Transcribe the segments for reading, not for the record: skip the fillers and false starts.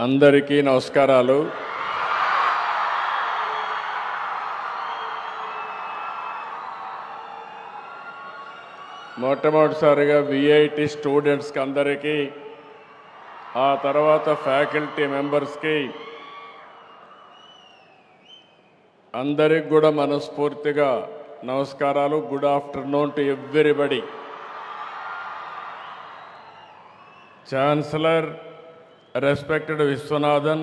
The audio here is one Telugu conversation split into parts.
అందరికీ నమస్కారాలు. మొట్టమొదటిసారిగా విఐటి స్టూడెంట్స్కి అందరికీ, ఆ తర్వాత ఫ్యాకల్టీ మెంబర్స్కి అందరికి కూడా మనస్ఫూర్తిగా నమస్కారాలు. Good afternoon to everybody. Chancellor respected Viswanathan,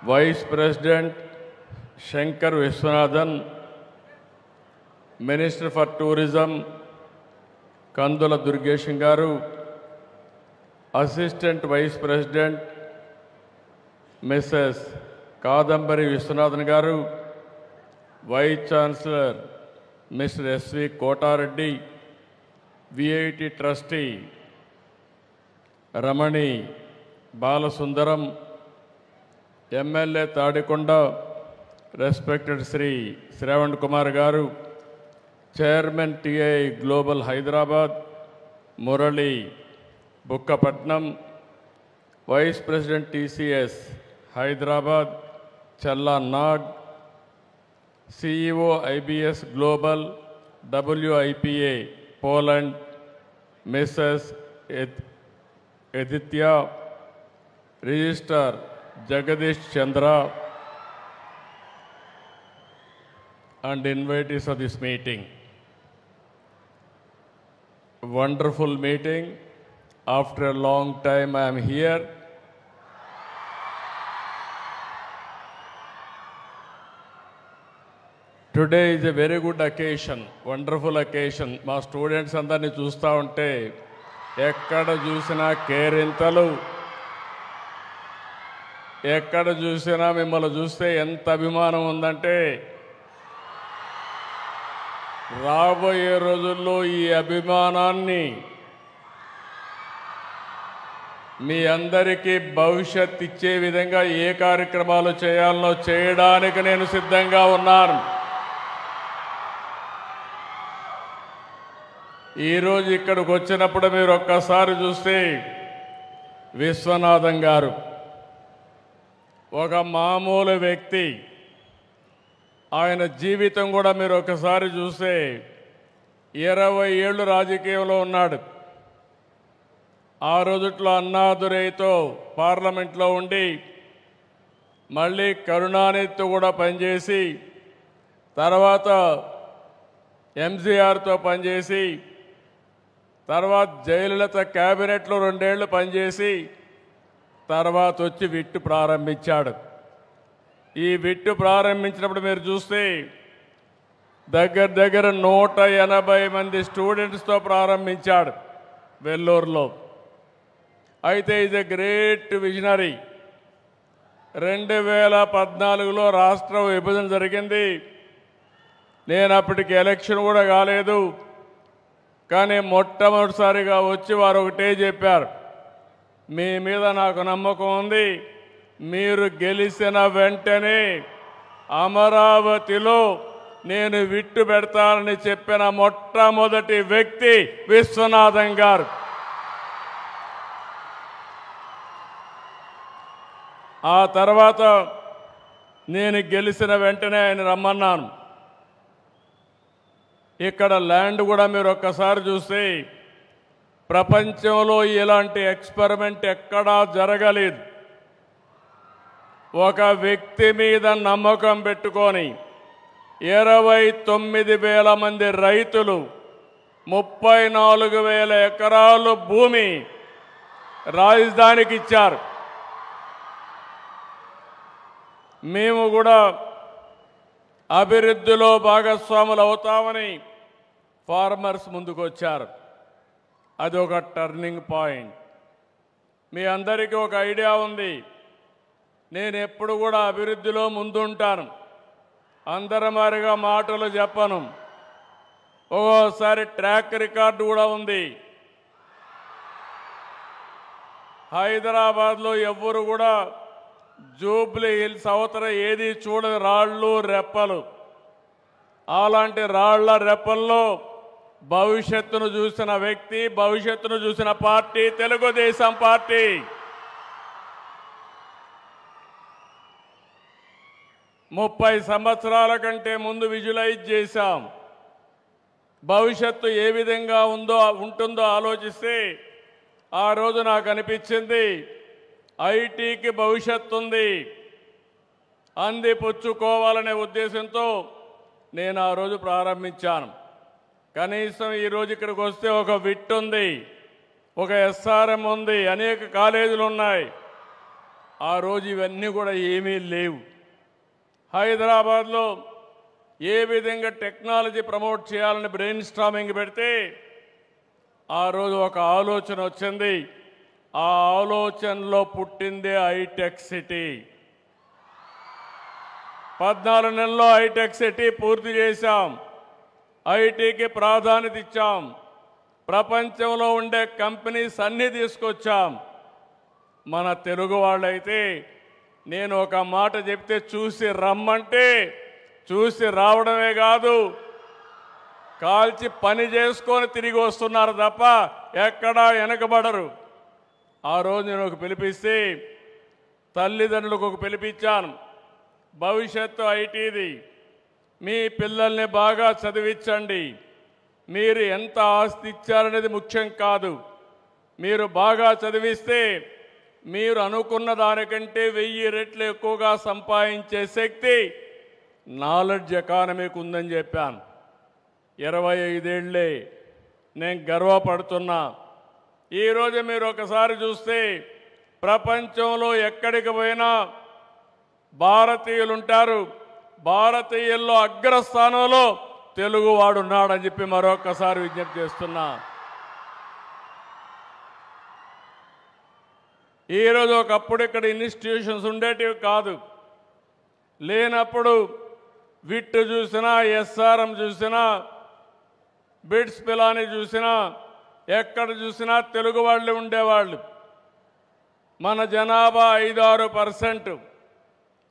Vice President Shankar Viswanathan, Minister for Tourism Kandula Durgeshan Garu, Assistant Vice President Mrs. Kadambari Viswanathan Garu, Vice Chancellor Mr. S.V. Kotareddy, VIT Trustee Ramani Balasundaram, MLA Tadikonda respected Shri Shravan Kumar garu, chairman TI global Hyderabad Murali Bukkapatnam, vice president TCS Hyderabad Challa Nag, CEO IBS global WIPA Poland Mrs Aditya, Registrar Jagadish Chandra, and invitees of this meeting. Wonderful meeting. After a long time I am here. Today is a very good occasion, wonderful occasion. మా స్టూడెంట్స్ అందరినీ చూస్తూ ఉంటే ఎక్కడ చూసినా కేరింతలు, ఎక్కడ చూసినా మిమ్మల్ని చూస్తే ఎంత అభిమానం ఉందంటే, రాబోయే రోజుల్లో ఈ అభిమానాన్ని మీ అందరికీ భవిష్యత్ ఇచ్చే విధంగా ఏ కార్యక్రమాలు చేయాలనో చేయడానికి నేను సిద్ధంగా ఉన్నాను. ఈరోజు ఇక్కడికి వచ్చినప్పుడు మీరు ఒక్కసారి చూస్తే విశ్వనాథం గారు ఒక మామూలు వ్యక్తి. ఆయన జీవితం కూడా మీరు ఒకసారి చూస్తే 20 ఏళ్ళు రాజకీయంలో ఉన్నాడు. ఆ రోజుట్లో అన్నాదురైతో పార్లమెంట్లో ఉండి, మళ్ళీ కరుణానిధితో కూడా పనిచేసి, తర్వాత ఎంజీఆర్తో పనిచేసి, తర్వాత జయలలిత క్యాబినెట్లో 2 ఏళ్ళు పనిచేసి, తర్వాత వచ్చి విట్టు ప్రారంభించాడు. ఈ విట్టు ప్రారంభించినప్పుడు మీరు చూస్తే దగ్గర 180 మంది స్టూడెంట్స్తో ప్రారంభించాడు వెల్లూరులో. అయితే ఇది గ్రేట్ విజనరీ. 2014లో రాష్ట్ర విభజన జరిగింది. నేను అప్పటికి ఎలక్షన్ కూడా కాలేదు. కానీ మొట్టమొదటిసారిగా వచ్చి వారు ఒకటే చెప్పారు, మీ మీద నాకు నమ్మకం ఉంది, మీరు గెలిచిన వెంటనే అమరావతిలో నేను విట్టు పెడతానని చెప్పిన మొట్టమొదటి వ్యక్తి విశ్వనాథం గారు. ఆ తర్వాత నేను గెలిచిన వెంటనే ఆయన రమ్మన్నాను. ఇక్కడ ల్యాండ్ కూడా మీరు ఒక్కసారి చూస్తే ప్రపంచంలో ఇలాంటి ఎక్స్పెరిమెంట్ ఎక్కడా జరగలేదు. ఒక వ్యక్తి మీద నమ్మకం పెట్టుకొని 29,000 మంది రైతులు 34,000 ఎకరాలు భూమి రాజధానికి ఇచ్చారు. మేము కూడా అభివృద్ధిలో భాగస్వాములు అవుతామని ఫార్మర్స్ ముందుకు వచ్చారు. అది ఒక టర్నింగ్ పాయింట్. మీ అందరికీ ఒక ఐడియా ఉంది, నేను ఎప్పుడు కూడా అభివృద్ధిలో ముందుంటాను. అందరమారిగా మాటలు చెప్పను. ఒక్కోసారి ట్రాక్ రికార్డు కూడా ఉంది. హైదరాబాద్లో ఎవ్వరు కూడా జూబ్లీ హిల్స్ అవతల ఏది చూడని రాళ్ళు రెప్పలు. అలాంటి రాళ్ల రెప్పల్లో భవిష్యత్తును చూసిన వ్యక్తి, భవిష్యత్తును చూసిన పార్టీ తెలుగుదేశం పార్టీ. 30 సంవత్సరాల కంటే ముందు విజువలైజ్ చేశాం. భవిష్యత్తు ఏ విధంగా ఉంటుందో ఆలోచిస్తే ఆ రోజు నాకు అనిపించింది ఐటీకి భవిష్యత్తు ఉంది, అందిపుచ్చుకోవాలనే ఉద్దేశంతో నేను ఆ రోజు ప్రారంభించాను. కనీసం ఈరోజు ఇక్కడికి వస్తే ఒక విట్ ఉంది, ఒక ఎస్ఆర్ఎం ఉంది, అనేక కాలేజీలు ఉన్నాయి. ఆ రోజు ఇవన్నీ కూడా ఏమీ లేవు. హైదరాబాద్లో ఏ విధంగా టెక్నాలజీ ప్రమోట్ చేయాలని బ్రెయిన్ స్టార్మింగ్ పెడితే ఆ రోజు ఒక ఆలోచన వచ్చింది. ఆ ఆలోచనలో పుట్టిందే హైటెక్ సిటీ. 14 నెలల్లో హైటెక్ సిటీ పూర్తి చేశాం. ఐటీకి ప్రాధాన్యత ఇచ్చాం. ప్రపంచంలో ఉండే కంపెనీస్ అన్నీ తీసుకొచ్చాం. మన తెలుగు వాళ్ళైతే నేను ఒక మాట చెప్తే చూసి రమ్మంటే చూసి రావడమే కాదు, కాల్చి పని చేసుకొని తిరిగి వస్తున్నారు తప్ప ఎక్కడా వెనకబడరు. ఆ రోజు నేను ఒక పిలిపిస్తే తల్లిదండ్రులకు ఒక పిలిపించాను. భవిష్యత్తు ఐటీది, మీ పిల్లల్ని బాగా చదివించండి. మీరు ఎంత ఆస్తి ఇచ్చారనేది ముఖ్యం కాదు. మీరు బాగా చదివిస్తే మీరు అనుకున్న దానికంటే 1000 రెట్లు ఎక్కువగా సంపాదించే శక్తి నాలెడ్జ్ ఎకానమీకి ఉందని చెప్పాను. 25 ఏళ్లే నేను గర్వపడుతున్నా. ఈరోజు మీరు ఒకసారి చూస్తే ప్రపంచంలో ఎక్కడికి పోయినా భారతీయులు ఉంటారు. భారతీయుల్లో అగ్రస్థానంలో తెలుగువాడు ఉన్నాడని చెప్పి మరొకసారి విజ్ఞప్తి చేస్తున్నా. ఈరోజు ఒకప్పుడు ఇక్కడ ఇన్స్టిట్యూషన్స్ ఉండేటివి కాదు. లేనప్పుడు విట్ చూసినా, ఎస్ఆర్ఎం చూసినా, బిట్స్ పిలాని చూసినా, ఎక్కడ చూసినా తెలుగు వాళ్ళు ఉండేవాళ్ళు. మన జనాభా 5-6%.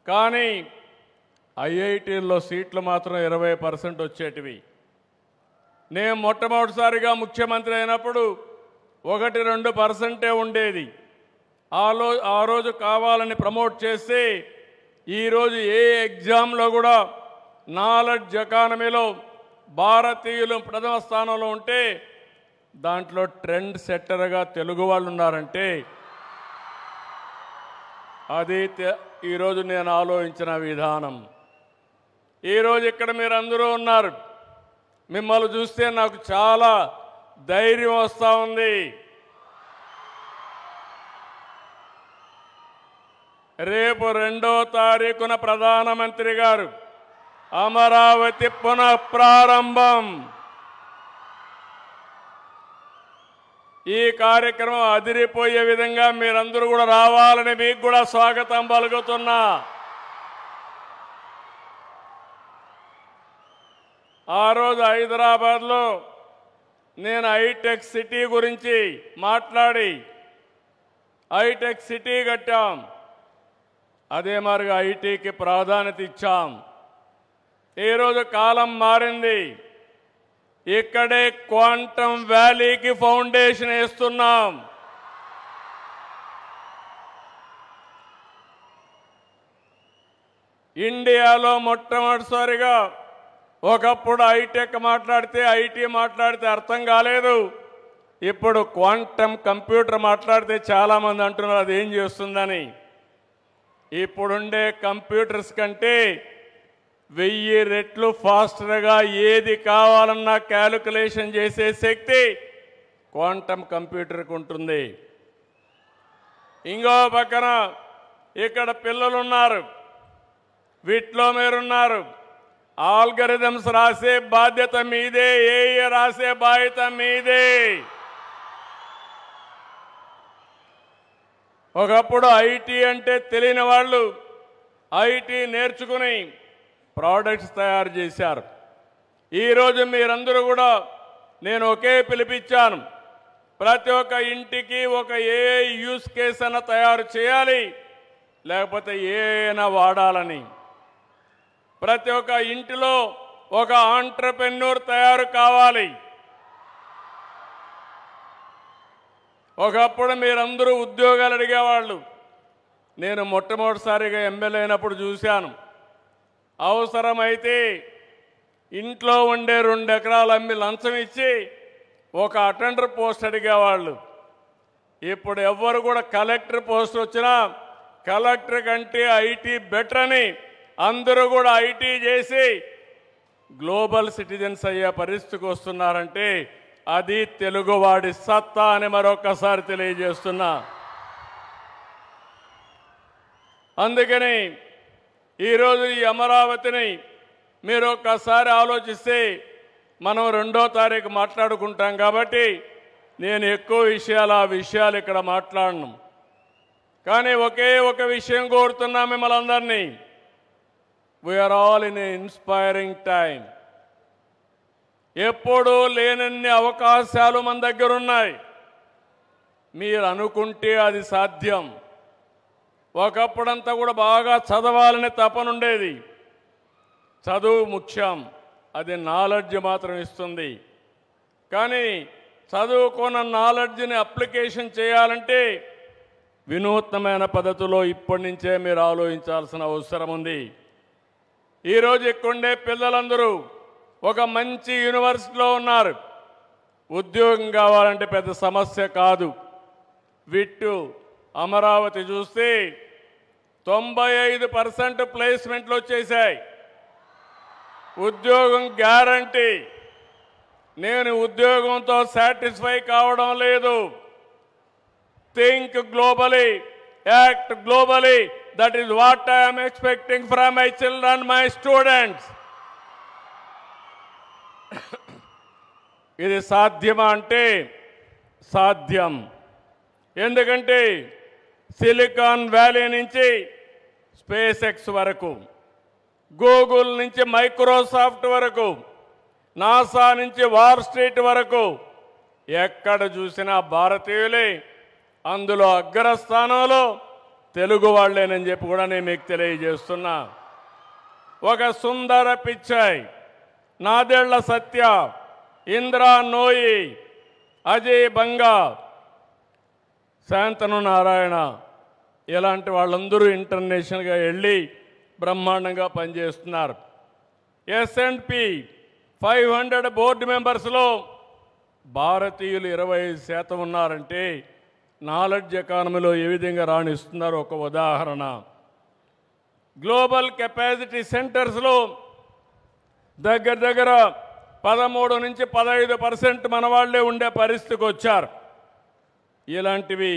కానీ ఐఐటీల్లో సీట్లు మాత్రం 20% వచ్చేటివి. నేను మొట్టమొదటిసారిగా ముఖ్యమంత్రి అయినప్పుడు 1-2% ఉండేది. ఆ రోజు కావాలని ప్రమోట్ చేస్తే ఈరోజు ఏ ఎగ్జామ్లో కూడా నాలెడ్జ్ ఎకానమీలో భారతీయులు ప్రథమ స్థానంలో ఉంటే దాంట్లో ట్రెండ్ సెట్టర్గా తెలుగు వాళ్ళు ఉన్నారంటే అది ఈరోజు నేను ఆలోచించిన విధానం. ఈరోజు ఇక్కడ మీరందరూ ఉన్నారు. మిమ్మల్ని చూస్తే నాకు చాలా ధైర్యం వస్తూ ఉంది. రేపు 2వ తారీఖున ప్రధానమంత్రి గారు అమరావతి పునఃప్రారంభం. ఈ కార్యక్రమం అదిరిపోయే విధంగా మీరందరూ కూడా రావాలని మీకు కూడా స్వాగతం పలుకుతున్నా. ఆ రోజు హైదరాబాద్లో నేను హైటెక్ సిటీ గురించి మాట్లాడి హైటెక్ సిటీ కట్టాం. అదే మాదిరిగా ఐటీకి ప్రాధాన్యత ఇచ్చాం. ఈరోజు కాలం మారింది. ఇక్కడే క్వాంటమ్ వ్యాలీకి ఫౌండేషన్ వేస్తున్నాం. ఇండియాలో మొట్టమొదటిసారిగా ఒకప్పుడు హైటెక్ మాట్లాడితే ఐటీ మాట్లాడితే అర్థం కాలేదు. ఇప్పుడు క్వాంటమ్ కంప్యూటర్ మాట్లాడితే చాలామంది అంటున్నారు అది ఏం చేస్తుందని. ఇప్పుడుండే కంప్యూటర్స్ కంటే 1000 రెట్లు ఫాస్టర్గా ఏది కావాలన్నా క్యాలిక్యులేషన్ చేసే శక్తి క్వాంటమ్ కంప్యూటర్కి ఉంటుంది. ఇంకో పక్కన ఇక్కడ పిల్లలు ఉన్నారు, వీటిలో మీరున్నారు. ఆల్గరిథమ్స్ రాసే బాధ్యత మీదే, ఏఐ రాసే బాధ్యత మీదే. ఒకప్పుడు ఐటీ అంటే తెలియని వాళ్ళు ఐటీ నేర్చుకుని ప్రోడక్ట్స్ తయారు చేశారు. ఈరోజు మీరందరూ కూడా నేను ఒకే పిలిపించాను. ప్రతి ఒక్క ఇంటికి ఒక ఏఐ యూస్ కేస్ అన్న తయారు చేయాలి, లేకపోతే ఏఐనా వాడాలని. ప్రతి ఒక్క ఇంటిలో ఒక ఆంట్రప్రెన్యూర్ తయారు కావాలి. ఒకప్పుడు మీరందరూ ఉద్యోగాలు అడిగేవాళ్ళు. నేను మొట్టమొదటిసారిగా ఎమ్మెల్యే అయినప్పుడు చూశాను. అవసరమైతే ఇంట్లో ఉండే 2 ఎకరాలు అమ్మి లంచం ఇచ్చి ఒక అటెండర్ పోస్ట్ అడిగేవాళ్ళు. ఇప్పుడు ఎవ్వరు కూడా కలెక్టర్ పోస్ట్ వచ్చినా కలెక్టర్ కంటే ఐటీ బెటర్ అని అందరూ కూడా ఐటీ చేసి గ్లోబల్ సిటిజన్స్ అయ్యే పరిస్థితికి వస్తున్నారంటే అది తెలుగువాడి సత్తా అని మరొకసారి తెలియజేస్తున్నా. అందుకని ఈరోజు ఈ అమరావతిని మీరు ఒక్కసారి ఆలోచిస్తే మనం 2వ తారీఖు మాట్లాడుకుంటాం కాబట్టి నేను ఎక్కువ విషయాలు ఇక్కడ మాట్లాడను. కానీ ఒకే ఒక విషయం కోరుతున్నా మిమ్మల్ని అందరినీ. We are all in a inspiring time. ఎప్పుడూ లేనన్ని అవకాశాలు మన దగ్గర ఉన్నాయి. మీరు అనుకుంటే అది సాధ్యం. ఒకప్పుడంతా కూడా బాగా చదవాలని తపనుండేది. చదువు ముఖ్యం, అది నాలెడ్జ్ మాత్రం ఇస్తుంది. కానీ చదువుకున్న నాలెడ్జ్ని అప్లికేషన్ చేయాలంటే వినూత్నమైన పద్ధతిలో ఇప్పటి నుంచే మీరు ఆలోచించాల్సిన అవసరం ఉంది. ఈరోజు ఇక్కడుండే పిల్లలందరూ ఒక మంచి యూనివర్సిటీలో ఉన్నారు. ఉద్యోగం కావాలంటే పెద్ద సమస్య కాదు. విట్టు అమరావతి చూస్తే 95% ప్లేస్మెంట్లు వచ్చేసాయి. ఉద్యోగం గ్యారంటీ. నేను ఉద్యోగంతో సాటిస్ఫై కావడం లేదు. Think globally, act globally. That is what I'm expecting from my children, my students. ఇది సాధ్యమా అంటే సాధ్యం. ఎందుకంటే సిలికాన్ వ్యాలీ నుంచి స్పేస్ ఎక్స్ వరకు, గూగుల్ నుంచి మైక్రోసాఫ్ట్ వరకు, నాసా నుంచి వాల్ స్ట్రీట్ వరకు ఎక్కడ చూసినా భారతీయులే. అందులో అగ్రస్థానంలో తెలుగు వాళ్ళేనని చెప్పి కూడా నేను మీకు తెలియజేస్తున్నా. ఒక సుందర పిచ్చాయ్, నాదెళ్ల సత్య, ఇంద్రా నోయి, అజయ్ బంగా, శాంతను నారాయణ ఇలాంటి వాళ్ళందరూ ఇంటర్నేషనల్గా వెళ్ళి బ్రహ్మాండంగా పనిచేస్తున్నారు. S&P 500 బోర్డు మెంబర్స్లో భారతీయులు 25% ఉన్నారంటే నాలెడ్జ్ ఎకానమీలో ఏ విధంగా రాణిస్తున్నారు ఒక ఉదాహరణ. గ్లోబల్ కెపాసిటీ సెంటర్స్లో దగ్గర 13 నుంచి 15% మన వాళ్ళే ఉండే పరిస్థితికి వచ్చారు. ఇలాంటివి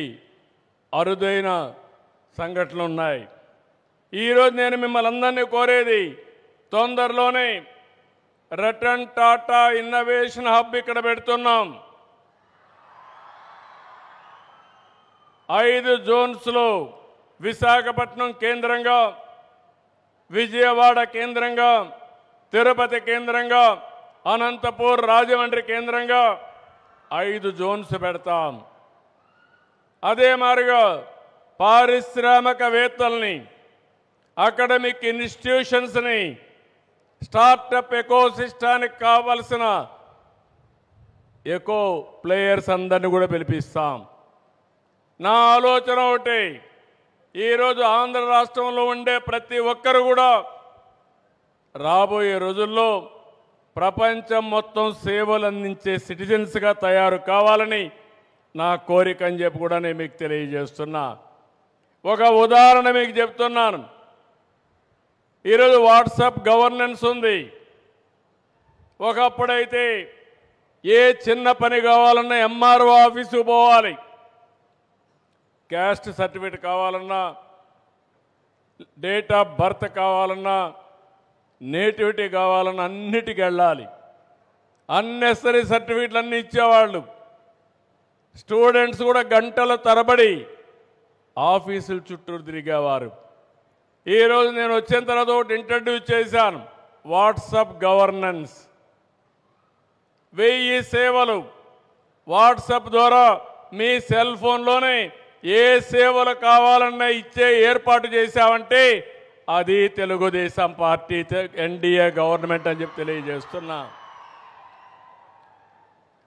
అరుదైన సంఘటనలు ఉన్నాయి. ఈరోజు నేను మిమ్మల్ని అందరినీ కోరేది, తొందరలోనే రతన్ టాటా ఇన్నోవేషన్ హబ్ ఇక్కడ పెడుతున్నాం. 5 జోన్స్లో విశాఖపట్నం కేంద్రంగా, విజయవాడ కేంద్రంగా, తిరుపతి కేంద్రంగా, అనంతపూర్, రాజమండ్రి కేంద్రంగా 5 జోన్స్ పెడతాం. అదే మాదిరిగా పారిశ్రామికవేత్తల్ని, అకాడమిక్ ఇన్స్టిట్యూషన్స్ని, స్టార్టప్ ఎకోసిస్టానికి కావలసిన ఎకో ప్లేయర్స్ అందరినీ కూడా పిలిపిస్తాం. నా ఆలోచన ఒకటి, ఈరోజు ఆంధ్ర రాష్ట్రంలో ఉండే ప్రతి ఒక్కరు కూడా రాబోయే రోజుల్లో ప్రపంచం మొత్తం సేవలు అందించే సిటిజన్స్గా తయారు కావాలని నా కోరిక అని చెప్పి కూడా నేను మీకు తెలియజేస్తున్నా. ఒక ఉదాహరణ మీకు చెప్తున్నాను. ఈరోజు వాట్సాప్ గవర్నెన్స్ ఉంది. ఒకప్పుడైతే ఏ చిన్న పని కావాలన్నా MRO ఆఫీసు పోవాలి. క్యాస్ట్ సర్టిఫికేట్ కావాలన్నా, డేట్ ఆఫ్ బర్త్ కావాలన్నా, నేటివిటీ కావాలన్నా అన్నిటికి వెళ్ళాలి. అన్నెసరీ సర్టిఫికేట్లు అన్నీ ఇచ్చేవాళ్ళు. స్టూడెంట్స్ కూడా గంటల తరబడి ఆఫీసుల చుట్టూ తిరిగేవారు. ఈరోజు నేను వచ్చిన తర్వాత ఒకటి ఇంట్రడ్యూస్ చేశాను, వాట్సాప్ గవర్నెన్స్. 1000 సేవలు వాట్సాప్ ద్వారా మీ సెల్ ఫోన్లోనే ఏ సేవలు కావాలన్నా ఇచ్చే ఏర్పాటు చేశామంటే అది తెలుగుదేశం పార్టీ ఎన్డీఏ గవర్నమెంట్ అని చెప్పి తెలియజేస్తున్నా.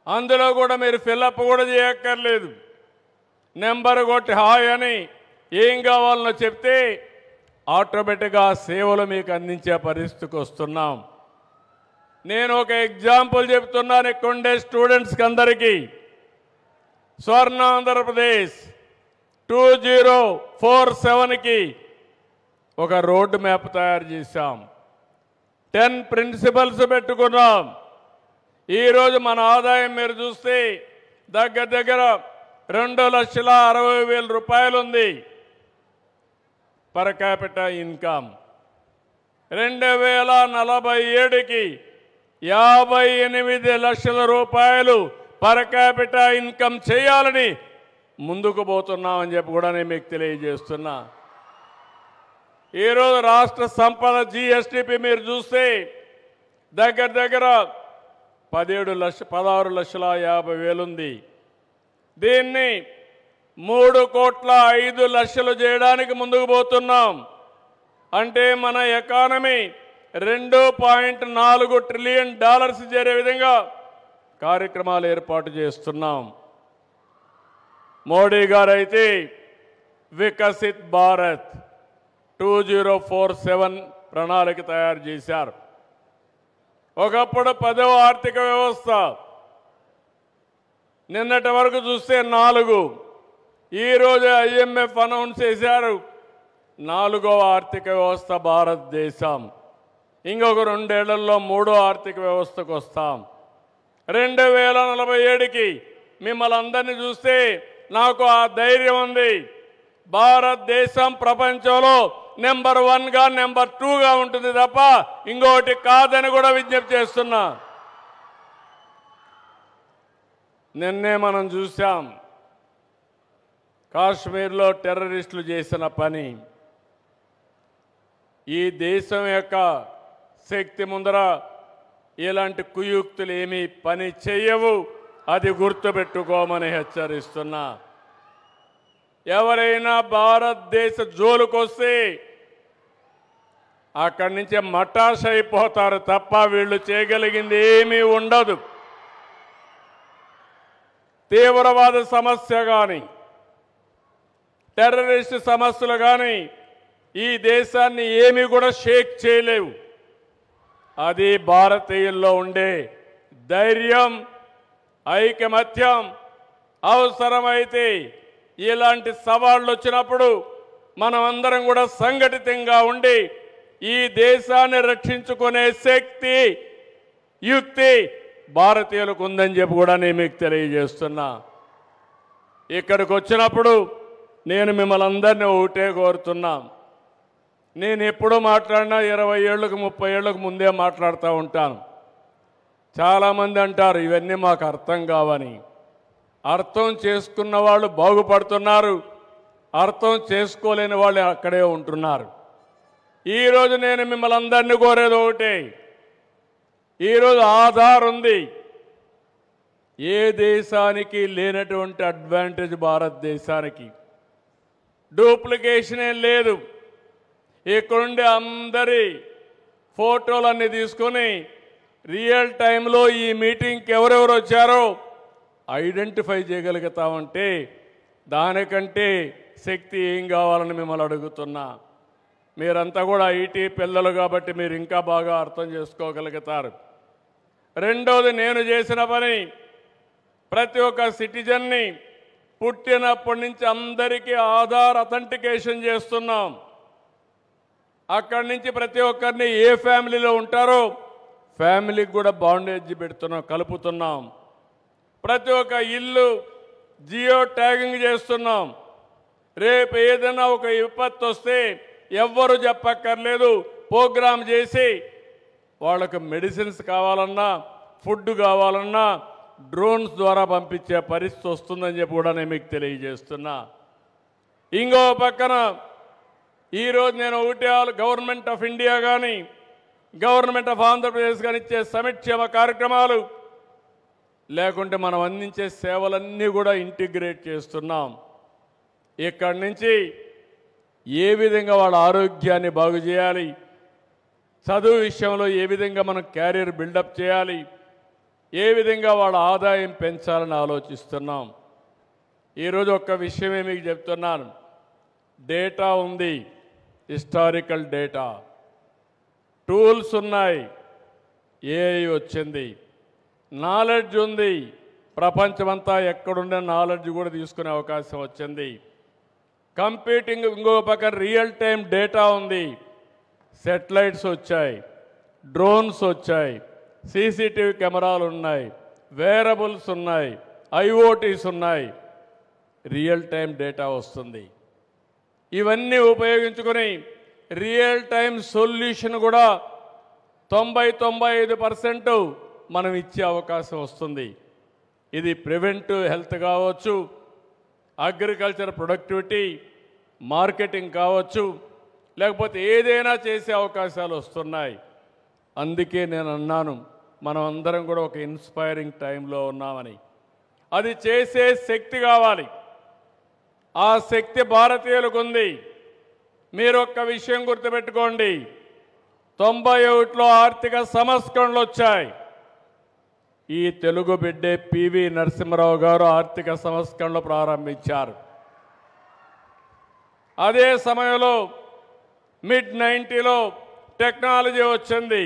అందులో కూడా మీరు ఫిల్అప్ కూడా చేయక్కర్లేదు. నెంబర్ కొట్టి హాయ్ అని ఏం కావాలనో చెప్తే ఆటోమేటిక్గా సేవలు మీకు అందించే పరిస్థితికి వస్తున్నాం. నేను ఒక ఎగ్జాంపుల్ చెప్తున్నాను ఇక్కడ ఉండే స్టూడెంట్స్కి అందరికీ. స్వర్ణ ఆంధ్రప్రదేశ్ 2047కి ఒక రోడ్ మ్యాప్ తయారు చేశాం. 10 ప్రిన్సిపల్స్ పెట్టుకున్నాం. ఈరోజు మన ఆదాయం మీరు చూస్తే దగ్గర 2,60,000 రూపాయలు ఉంది పర్ క్యాపిటా ఇన్కమ్. 2047కి 58 లక్షల రూపాయలు పర్ క్యాపిటా ఇన్కమ్ చేయాలని ముందుకు పోతున్నామని చెప్పి కూడా నేను మీకు తెలియజేస్తున్నా. ఈరోజు రాష్ట్ర సంపద జీఎస్టీపీ మీరు చూస్తే దగ్గర 16,50,000 ఉంది. దీన్ని 3,05,00,000 చేయడానికి ముందుకు పోతున్నాం. అంటే మన ఎకానమీ $2.4 ట్రిలియన్ చేరే విధంగా కార్యక్రమాలు ఏర్పాటు చేస్తున్నాం. మోడీ గారు అయితే వికసిత్ భారత్ 2047 ప్రణాళిక తయారు చేశారు. ఒకప్పుడు 10వ ఆర్థిక వ్యవస్థ, నిన్నటి వరకు చూస్తే 4. ఈరోజు IMF అనౌన్స్ చేశారు 4వ ఆర్థిక వ్యవస్థ భారతదేశం. ఇంకొక 2 ఏళ్లలో 3వ ఆర్థిక వ్యవస్థకు వస్తాం. 2047కి మిమ్మల్ని అందరినీ చూస్తే నాకు ఆ ధైర్యం ఉంది. భారతదేశం ప్రపంచంలో నెంబర్ 1గా నెంబర్ 2గా ఉంటుంది తప్ప ఇంకొకటి కాదని కూడా విజ్ఞప్తి చేస్తున్నా. నిన్నే మనం చూసాం కాశ్మీర్లో టెర్రరిస్టులు చేసిన పని. ఈ దేశం యొక్క శక్తి ముందర ఇలాంటి కుయుక్తులు ఏమీ పని చేయవు. అది గుర్తుపెట్టుకోమని హెచ్చరిస్తున్నా. ఎవరైనా భారతదేశ జోలుకొస్తే అక్కడి నుంచి మటాష్ అయిపోతారు తప్ప వీళ్ళు చేయగలిగింది ఏమీ ఉండదు. తీవ్రవాద సమస్య కానీ టెర్రరిస్ట్ సమస్యలు కానీ ఈ దేశాన్ని ఏమీ కూడా షేక్ చేయలేవు. అది భారతీయుల్లో ఉండే ధైర్యం, ఐకమత్యం. అవసరమైతే ఇలాంటి సవాళ్లు వచ్చినప్పుడు మనం అందరం కూడా సంఘటితంగా ఉండి ఈ దేశాన్ని రక్షించుకునే శక్తి, యుక్తి భారతీయులకు ఉందని చెప్పి కూడా నేను మీకు తెలియజేస్తున్నా. ఇక్కడికి వచ్చినప్పుడు నేను మిమ్మల్ని అందరినీ ఒకటే కోరుతున్నా. నేను ఎప్పుడూ మాట్లాడినా 20 ఏళ్ళకు 30 ఏళ్ళకు ముందే మాట్లాడుతూ ఉంటాను. చాలామంది అంటారు ఇవన్నీ మాకు అర్థం కావని. అర్థం చేసుకున్న వాళ్ళు బాగుపడుతున్నారు, అర్థం చేసుకోలేని వాళ్ళు అక్కడే ఉంటున్నారు. ఈరోజు నేను మిమ్మల్ని అందరినీ కోరేది ఒకటే. ఈరోజు ఆధార్ ఉంది. ఏ దేశానికి లేనటువంటి అడ్వాంటేజ్ భారతదేశానికి. డూప్లికేషన్ ఏం లేదు. ఇక్కడుండే అందరి ఫోటోలన్నీ తీసుకొని రియల్ టైంలో ఈ మీటింగ్కి ఎవరెవరు వచ్చారో ఐడెంటిఫై చేయగలుగుతామంటే దానికంటే శక్తి ఏం కావాలని మిమ్మల్ని అడుగుతున్నా. మీరంతా కూడా ఐటీ పిల్లలు కాబట్టి మీరు ఇంకా బాగా అర్థం చేసుకోగలుగుతారు. రెండోది, నేను చేసిన పని ప్రతి ఒక్క సిటిజన్ని పుట్టినప్పటి నుంచి అందరికీ ఆధార్ అథెంటికేషన్ చేస్తున్నాం. అక్కడి నుంచి ప్రతి ఒక్కరిని ఏ ఫ్యామిలీలో ఉంటారో ఫ్యామిలీకి కూడా బాండేజ్ పెడుతున్నాం, కలుపుతున్నాం. ప్రతి ఒక్క ఇల్లు జియో ట్యాగింగ్ చేస్తున్నాం. రేపు ఏదైనా ఒక విపత్తు వస్తే ఎవ్వరు చెప్పక్కర్లేదు, ప్రోగ్రామ్ చేసి వాళ్ళకు మెడిసిన్స్ కావాలన్నా ఫుడ్ కావాలన్నా డ్రోన్స్ ద్వారా పంపించే పరిస్థితి వస్తుందని చెప్పి కూడా నేను మీకు తెలియజేస్తున్నా. ఇంకో పక్కన ఈరోజు నేను ఒకటే గవర్నమెంట్ ఆఫ్ ఇండియా కానీ గవర్నమెంట్ ఆఫ్ ఆంధ్రప్రదేశ్ కానీ ఇచ్చే సంక్షేమ కార్యక్రమాలు లేకుంటే మనం అందించే సేవలన్నీ కూడా ఇంటిగ్రేట్ చేస్తున్నాం. ఇక్కడి నుంచి ఏ విధంగా వాళ్ళ ఆరోగ్యాన్ని బాగు చేయాలి, చదువు విషయంలో ఏ విధంగా మనం క్యారియర్ బిల్డప్ చేయాలి, ఏ విధంగా వాళ్ళ ఆదాయం పెంచాలని ఆలోచిస్తున్నాం. ఈరోజు ఒక్క విషయమే మీకు చెప్తున్నాను. డేటా ఉంది, హిస్టారికల్ డేటా, టూల్స్ ఉన్నాయి, ఏఐ వచ్చింది, నాలెడ్జ్ ఉంది, ప్రపంచమంతా ఎక్కడుండే నాలెడ్జ్ కూడా తీసుకునే అవకాశం వచ్చింది. కంప్యూటింగ్ ఇంకో పక్కన రియల్ టైం డేటా ఉంది, సెటిలైట్స్ వచ్చాయి, డ్రోన్స్ వచ్చాయి, సీసీటీవీ కెమెరాలు ఉన్నాయి, వేరబుల్స్ ఉన్నాయి, ఐఓటీస్ ఉన్నాయి, రియల్ టైం డేటా వస్తుంది. ఇవన్నీ ఉపయోగించుకొని రియల్ టైం సొల్యూషన్ కూడా 90-95% మనం ఇచ్చే అవకాశం వస్తుంది. ఇది ప్రివెంటివ్ హెల్త్ కావచ్చు, అగ్రికల్చర్ ప్రొడక్టివిటీ, మార్కెటింగ్ కావచ్చు, లేకపోతే ఏదైనా చేసే అవకాశాలు వస్తున్నాయి. అందుకే నేను అన్నాను మనం అందరం కూడా ఒక ఇన్స్పైరింగ్ టైంలో ఉన్నామని. అది చేసే శక్తి కావాలి. ఆ శక్తి భారతీయులకు ఉంది. మీరు ఒక్క విషయం గుర్తుపెట్టుకోండి, 91లో ఆర్థిక సంస్కరణలు వచ్చాయి. ఈ తెలుగు బిడ్డే పివి నరసింహారావు గారు ఆర్థిక సంస్కరణలు ప్రారంభించారు. అదే సమయంలో మిడ్-90లో టెక్నాలజీ వచ్చింది.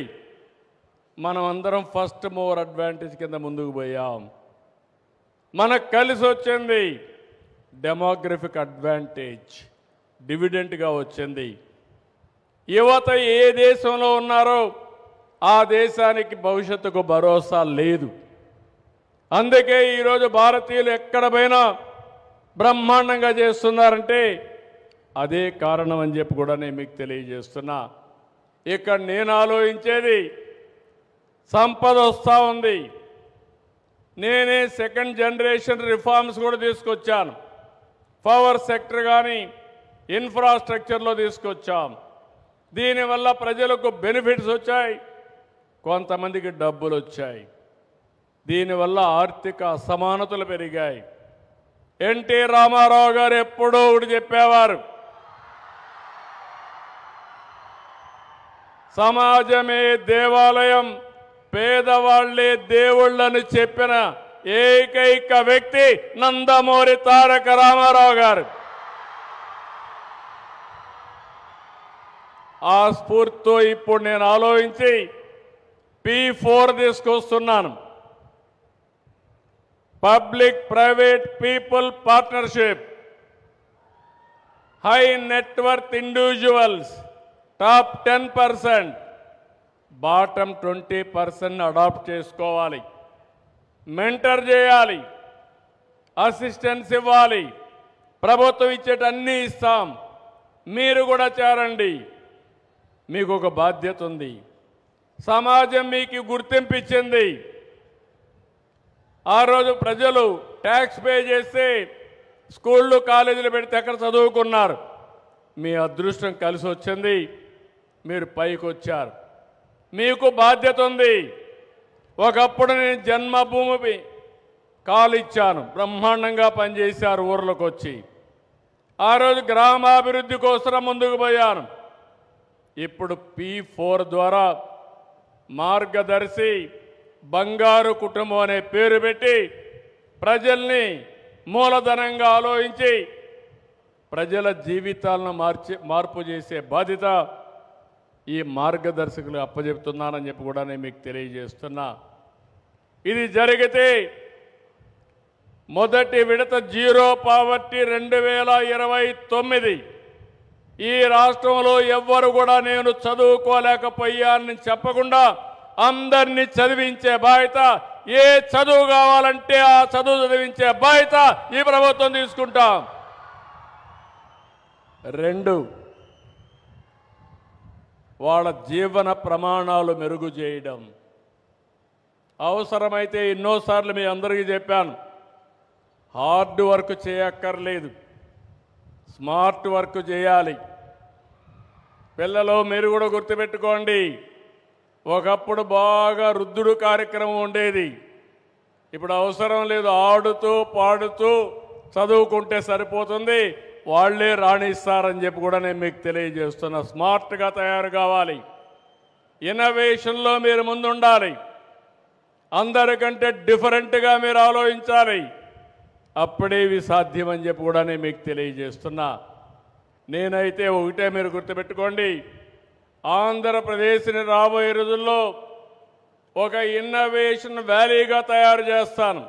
మనం అందరం ఫస్ట్ మూవర్ అడ్వాంటేజ్ కింద ముందుకు పోయాం. మనకు కలిసి వచ్చింది డెమోగ్రఫిక్ అడ్వాంటేజ్, డివిడెంట్గా వచ్చింది. యువత ఏ దేశంలో ఉన్నారో ఆ దేశానికి భవిష్యత్తుకు భరోసా లేదు. అందుకే ఈరోజు భారతీయులు ఎక్కడ పోయినా బ్రహ్మాండంగా చేస్తున్నారంటే అదే కారణం అని చెప్పి కూడా నేను మీకు తెలియజేస్తున్నా. ఇక్కడ నేను ఆలోచించేది సంపద వస్తూ ఉంది. నేనే సెకండ్ జనరేషన్ రిఫార్మ్స్ కూడా తీసుకొచ్చాను. పవర్ సెక్టర్ కానీ ఇన్ఫ్రాస్ట్రక్చర్లో తీసుకొచ్చాం. దీనివల్ల ప్రజలకు బెనిఫిట్స్ వచ్చాయి, కొంతమందికి డబ్బులు వచ్చాయి. దీనివల్ల ఆర్థిక అసమానతలు పెరిగాయి. ఎన్టీ రామారావు గారు ఎప్పుడో ఒకటి చెప్పేవారు, సమాజమే దేవాలయం, పేదవాళ్లే దేవుళ్ళని చెప్పిన ఏకైక వ్యక్తి నందమూరి తారక రామారావు గారు. ఆ స్ఫూర్తితో ఇప్పుడు నేను ఆలోచించి P4 తీసుకొస్తున్నాను. Public private people partnership. High net worth individuals top 10%, bottom 20% adopt చేసుకోవాలి. మెంటర్ చేయాలి, అసిస్టెన్స్ ఇవ్వాలి. ప్రభుత్వం ఇచ్చేటన్నీ ఇస్తాం, మీరు కూడా చేరండి. మీకు ఒక బాధ్యత ఉంది. సమాజం మీకు గుర్తింపు ఇచ్చింది. ఆ రోజు ప్రజలు ట్యాక్స్ పే చేస్తే స్కూళ్ళు కాలేజీలు పెడితే ఎక్కడ చదువుకున్నారు. మీ అదృష్టం కలిసి వచ్చింది, మీరు పైకి వచ్చారు. మీకు బాధ్యత ఉంది. ఒకప్పుడు నేను జన్మభూమి కాలు ఇచ్చాను, బ్రహ్మాండంగా పనిచేశారు ఊర్లోకి వచ్చి. ఆ రోజు గ్రామాభివృద్ధి కోసం ముందుకు పోయాను. ఇప్పుడు P4 ద్వారా మార్గదర్శి బంగారు కుటుంబం అనే పేరు పెట్టి ప్రజల్ని మూలధనంగా ఆలోచించి ప్రజల జీవితాలను మార్పు చేసే బాధ్యత ఈ మార్గదర్శకులు అప్పచెప్తున్నానని చెప్పి కూడా నేను మీకు తెలియజేస్తున్నా. ఇది జరిగితే మొదటి విడత జీరో పావర్టీ 2029. ఈ రాష్ట్రంలో ఎవ్వరు కూడా నేను చదువుకోలేకపోయానని చెప్పకుండా అందరినీ చదివించే బాధ్యత, ఏ చదువు కావాలంటే ఆ చదువు చదివించే బాధ్యత ఈ ప్రభుత్వం తీసుకుంటాం. 2, వాళ్ళ జీవన ప్రమాణాలు మెరుగు చేయడం. అవసరమైతే ఎన్నోసార్లు మీ అందరికీ చెప్పాను, హార్డ్ వర్క్ చేయక్కర్లేదు, స్మార్ట్ వర్క్ చేయాలి. పిల్లలు మీరు కూడా గుర్తుపెట్టుకోండి, ఒకప్పుడు బాగా రుద్దుడు కార్యక్రమం ఉండేది. ఇప్పుడు అవసరం లేదు, ఆడుతూ పాడుతూ చదువుకుంటే సరిపోతుంది, వాళ్ళే రాణిస్తారని చెప్పి కూడా నేను మీకు తెలియజేస్తున్నా. స్మార్ట్గా తయారు కావాలి, ఇన్నోవేషన్లో మీరు ముందుండాలి, అందరికంటే డిఫరెంట్గా మీరు ఆలోచించాలి. అప్పుడే ఇవి సాధ్యమని చెప్పి కూడా నేను మీకు తెలియజేస్తున్నా. నేనైతే ఒకటే మీరు గుర్తుపెట్టుకోండి, ఆంధ్రప్రదేశ్ని రాబోయే రోజుల్లో ఒక ఇన్నోవేషన్ వ్యాలీగా తయారు చేస్తాను.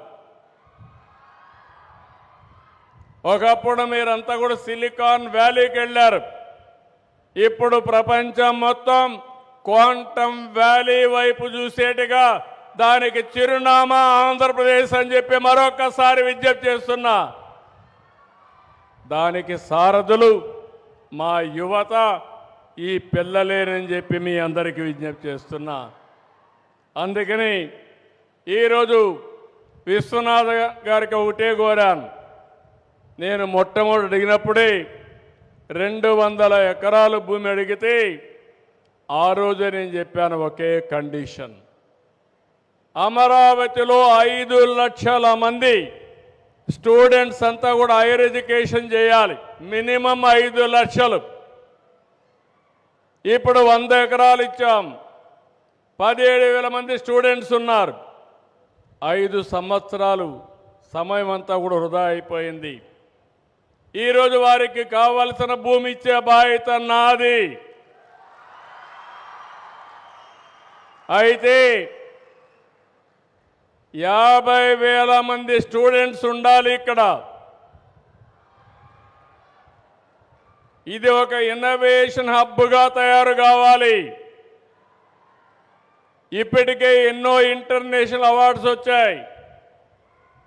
ఒకప్పుడు మీరంతా కూడా సిలికాన్ వ్యాలీకి వెళ్ళారు. ఇప్పుడు ప్రపంచం మొత్తం క్వాంటమ్ వ్యాలీ వైపు చూసేట్టుగా దానికి చిరునామా ఆంధ్రప్రదేశ్ అని చెప్పి మరొకసారి విజ్ఞప్తి చేస్తున్నా. దానికి సారథులు మా యువత, ఈ పిల్లలేనని చెప్పి మీ అందరికీ విజ్ఞప్తి చేస్తున్నా. అందుకని ఈరోజు విశ్వనాథ్ గారికి ఒకటే కోరాను. నేను మొట్టమొదటి అడిగినప్పుడే 200 ఎకరాలు భూమి అడిగితే ఆ రోజే నేను చెప్పాను ఒకే కండిషన్, అమరావతిలో 5 లక్షల మంది స్టూడెంట్స్ అంతా కూడా హైయర్ ఎడ్యుకేషన్ చేయాలి, మినిమం 5 లక్షలు. ఇప్పుడు 100 ఎకరాలు ఇచ్చాం, 17,000 మంది స్టూడెంట్స్ ఉన్నారు. 5 సంవత్సరాలు సమయం అంతా కూడా వృధా అయిపోయింది. ఈరోజు వారికి కావలసిన భూమి ఇచ్చే బాధ్యత నాది. అయితే 50,000 మంది స్టూడెంట్స్ ఉండాలి ఇక్కడ. ఇది ఒక ఇన్నోవేషన్ హబ్గా తయారు కావాలి. ఇప్పటికే ఎన్నో ఇంటర్నేషనల్ అవార్డ్స్ వచ్చాయి.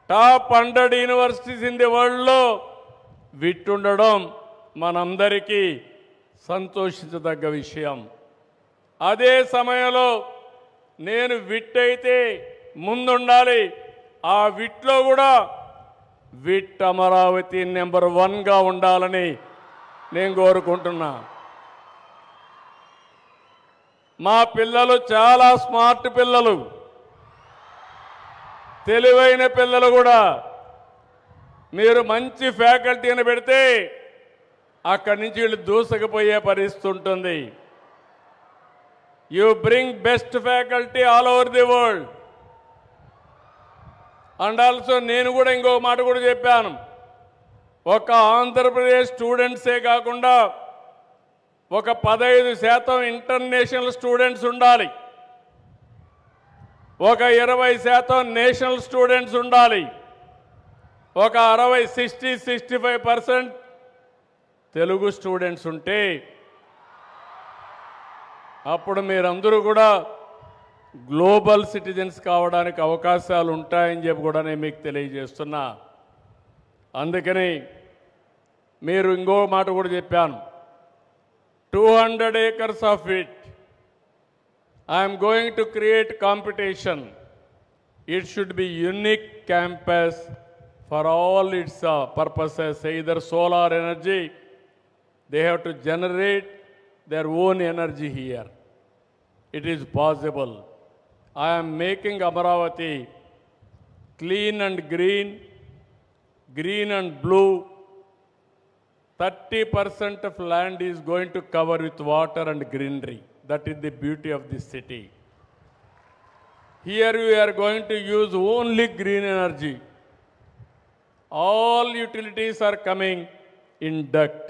టాప్ 100 యూనివర్సిటీస్ ఇన్ ది వరల్డ్లో విట్ ఉండడం మనందరికీ సంతోషించదగ్గ విషయం. అదే సమయంలో నేను విట్ అయితే ముందుండాలి, ఆ విట్లో కూడా విట్ అమరావతి నెంబర్ 1గా ఉండాలని నేను కోరుకుంటున్నా. మా పిల్లలు చాలా స్మార్ట్ పిల్లలు, తెలివైన పిల్లలు కూడా. మీరు మంచి ఫ్యాకల్టీని పెడితే అక్కడి నుంచి వీళ్ళు దూసుకుపోయే పరిస్థితి ఉంటుంది. You bring best faculty all over the world. And also నేను కూడా ఇంకో మాట కూడా చెప్పాను, ఒక ఆంధ్రప్రదేశ్ స్టూడెంట్సే కాకుండా ఒక 15% ఇంటర్నేషనల్ స్టూడెంట్స్ ఉండాలి, ఒక 20% నేషనల్ స్టూడెంట్స్ ఉండాలి, ఒక 60-65% తెలుగు స్టూడెంట్స్ ఉంటే అప్పుడు మీరందరూ కూడా గ్లోబల్ సిటిజన్స్ కావడానికి అవకాశాలు ఉంటాయని చెప్పి కూడా నేను మీకు తెలియజేస్తున్నా. అందుకని మీరు ఇంకో మాట కూడా చెప్పాను, 200 acres of it. I am going to create competition. It should be unique campus for all its purposes, either solar energy, they have to generate their own energy here. It is possible. I am making Amaravati clean and green, green and blue. 30% of land is going to cover with water and greenery. That is the beauty of this city. Here we are going to use only green energy. All utilities are coming in duct.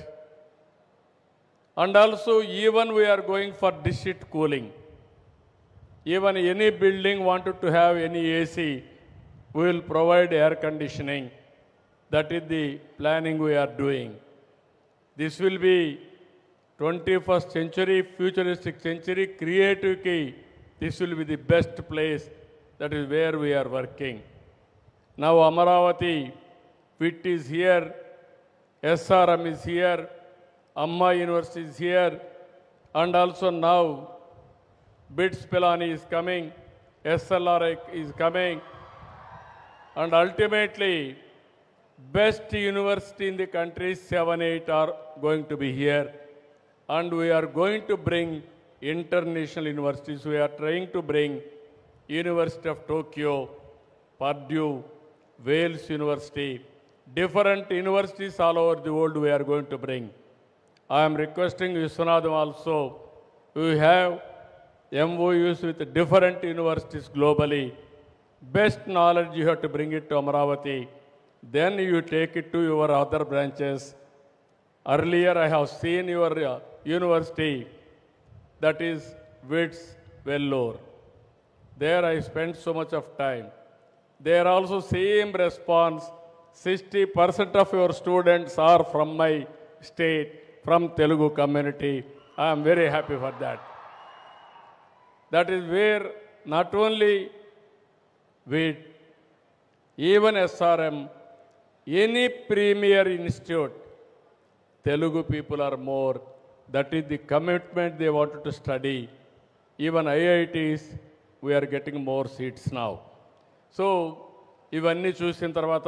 And also even we are going for district cooling. Even any building wanted to have any AC, we will provide air conditioning. That is the planning we are doing. This will be 21st century, futuristic century, creative key. This will be the best place. That is where we are working. Now Amaravati, WIT is here, SRM is here, Amma University is here, and also now BITS Pilani is coming, SLR is coming, and ultimately best university in the country, 7-8 are going to be here. And we are going to bring international universities. We are trying to bring University of Tokyo, Purdue, Wales University, different universities all over the world we are going to bring. I am requesting Vishwanathan also, we have MOUs with different universities globally. Best knowledge you have to bring it to Amaravati. Then you take it to your other branches. Earlier I have seen your university, that is WITS, Vellore. There I spent so much of time. There also same response, 60% of your students are from my state, from Telugu community. I am very happy for that. That is where not only WIT, even SRM, any premier institute, Telugu people are more. That is the commitment they wanted to study. Even IITs, we are getting more seats now. So, ఇవన్నీ చూసిన తర్వాత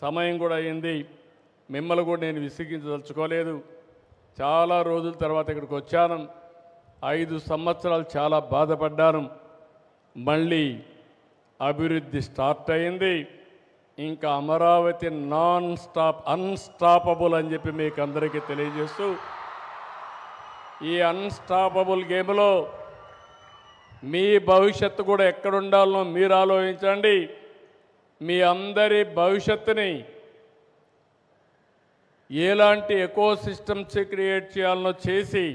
సమయం కూడా అయింది. మిమ్మల్ని కూడా నేను విసిగించదలుచుకోలేదు. చాలా రోజుల తర్వాత ఇక్కడికి వచ్చాను. 5 సంవత్సరాలు చాలా బాధపడ్డాను. మళ్ళీ అభివృద్ధి స్టార్ట్ అయింది. ఇంకా అమరావతి నాన్ స్టాప్ అన్స్టాపబుల్ అని చెప్పి మీకు అందరికీ తెలియజేస్తూ, ఈ అన్స్టాపబుల్ గేమ్లో మీ భవిష్యత్తు కూడా ఎక్కడుండాలనో మీరు ఆలోచించండి. మీ అందరి భవిష్యత్తుని ఎలాంటి ఎకో సిస్టమ్స్ క్రియేట్ చేయాలనో చేసి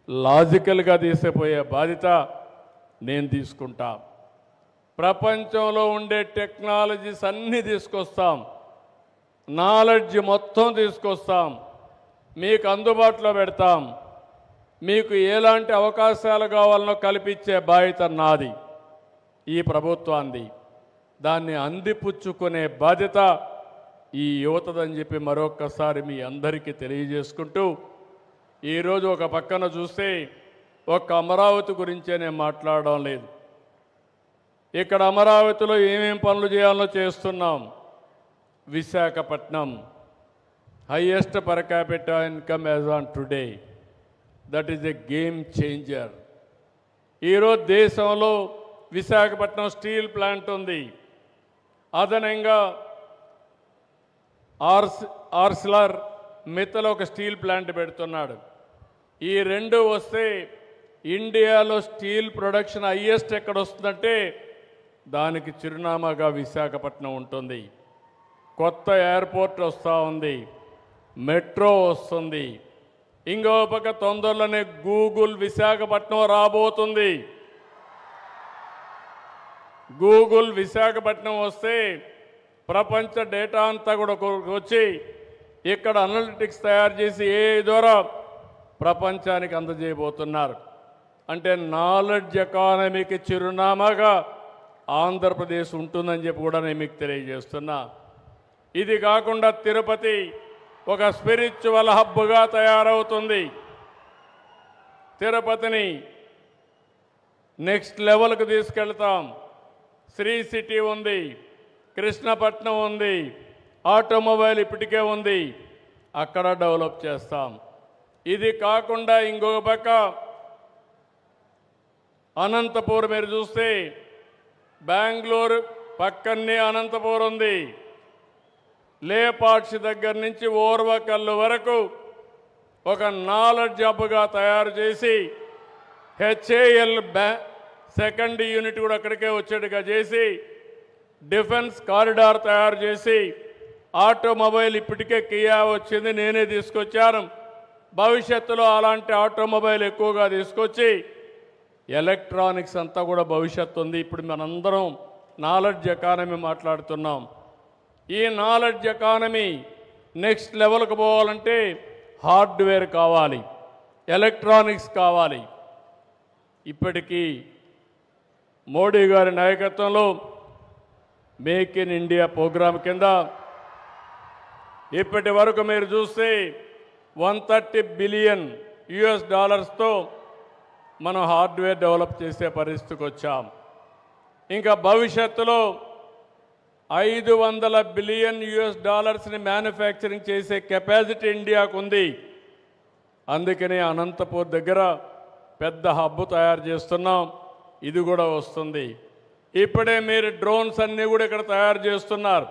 లాజికల్గా తీసిపోయే బాధ్యత నేను తీసుకుంటా. ప్రపంచంలో ఉండే టెక్నాలజీస్ అన్నీ తీసుకొస్తాం, నాలెడ్జ్ మొత్తం తీసుకొస్తాం, మీకు అందుబాటులో పెడతాం. మీకు ఎలాంటి అవకాశాలు కావాలనో కల్పించే బాధ్యత నాది, ఈ ప్రభుత్వాన్ని. దాన్ని అందిపుచ్చుకునే బాధ్యత ఈ యువతదని చెప్పి మరొక్కసారి మీ అందరికీ తెలియజేసుకుంటూ, ఈరోజు ఒక పక్కన చూస్తే ఒక్క అమరావతి గురించే నేను మాట్లాడడం లేదు. ఇక్కడ అమరావతిలో ఏమేం పనులు చేయాలో చేస్తున్నాం. Visakhapatnam highest per capita income as on today. That is a game changer. ఈరోజు దేశంలో విశాఖపట్నం స్టీల్ ప్లాంట్ ఉంది. అదనంగా ఆర్సిలర్ మిత్తలో ఒక స్టీల్ ప్లాంట్ పెడుతున్నాడు. ఈ రెండు వస్తే ఇండియాలో స్టీల్ ప్రొడక్షన్ హైయెస్ట్ ఎక్కడ వస్తుందంటే దానికి చిరునామాగా విశాఖపట్నం ఉంటుంది. కొత్త ఎయిర్పోర్ట్ వస్తూ ఉంది, మెట్రో వస్తుంది. ఇంకో పక్క తొందరలోనే గూగుల్ విశాఖపట్నం రాబోతుంది. గూగుల్ విశాఖపట్నం వస్తే ప్రపంచ డేటా అంతా కూడా వచ్చి ఇక్కడ అనలిటిక్స్ తయారు చేసి AI ద్వారా ప్రపంచానికి అందజేయబోతున్నారు. అంటే నాలెడ్జ్ ఎకానమీకి చిరునామాగా ఆంధ్రప్రదేశ్ ఉంటుందని చెప్పి కూడా నేను మీకు తెలియజేస్తున్నా. ఇది కాకుండా తిరుపతి ఒక స్పిరిచువల్ హబ్గా తయారవుతుంది. తిరుపతిని నెక్స్ట్ లెవెల్కి తీసుకెళ్తాం. శ్రీ సిటీ ఉంది, కృష్ణపట్నం ఉంది, ఆటోమొబైల్ ఇప్పటికే ఉంది, అక్కడ డెవలప్ చేస్తాం. ఇది కాకుండా ఇంకొక పక్క అనంతపూర్ మీరు చూస్తే బెంగళూరు పక్కనే అనంతపూర్ ఉంది. లేపాక్షి దగ్గర నుంచి ఓర్వకల్లు వరకు ఒక నాలెడ్జ్ హబ్గా తయారు చేసి HAL సెకండ్ యూనిట్ కూడా అక్కడికే వచ్చేట్టుగా చేసి డిఫెన్స్ కారిడార్ తయారు చేసి ఆటోమొబైల్ ఇప్పటికే కియా వచ్చింది, నేనే తీసుకొచ్చాను. భవిష్యత్తులో అలాంటి ఆటోమొబైల్ ఎక్కువగా తీసుకొచ్చి ఎలక్ట్రానిక్స్ అంతా కూడా భవిష్యత్తు ఉంది. ఇప్పుడు మనందరం నాలెడ్జ్ ఎకానమీ మాట్లాడుతున్నాం. ఈ నాలెడ్జ్ ఎకానమీ నెక్స్ట్ లెవెల్కి పోవాలంటే హార్డ్వేర్ కావాలి, ఎలక్ట్రానిక్స్ కావాలి. ఇప్పటికీ మోడీ గారి నాయకత్వంలో మేక్ ఇన్ ఇండియా ప్రోగ్రాం కింద ఇప్పటి వరకు మీరు చూస్తే $130 బిలియన్ మనం హార్డ్వేర్ డెవలప్ చేసే పరిస్థితికి వచ్చాం. ఇంకా భవిష్యత్తులో $500 బిలియన్ మ్యానుఫ్యాక్చరింగ్ చేసే కెపాసిటీ ఇండియాకు ఉంది. అందుకనే అనంతపూర్ దగ్గర పెద్ద హబ్ తయారు చేస్తున్నాం. ఇది కూడా వస్తుంది. ఇప్పుడే మీరు డ్రోన్స్ అన్నీ కూడా ఇక్కడ తయారు చేస్తున్నారు.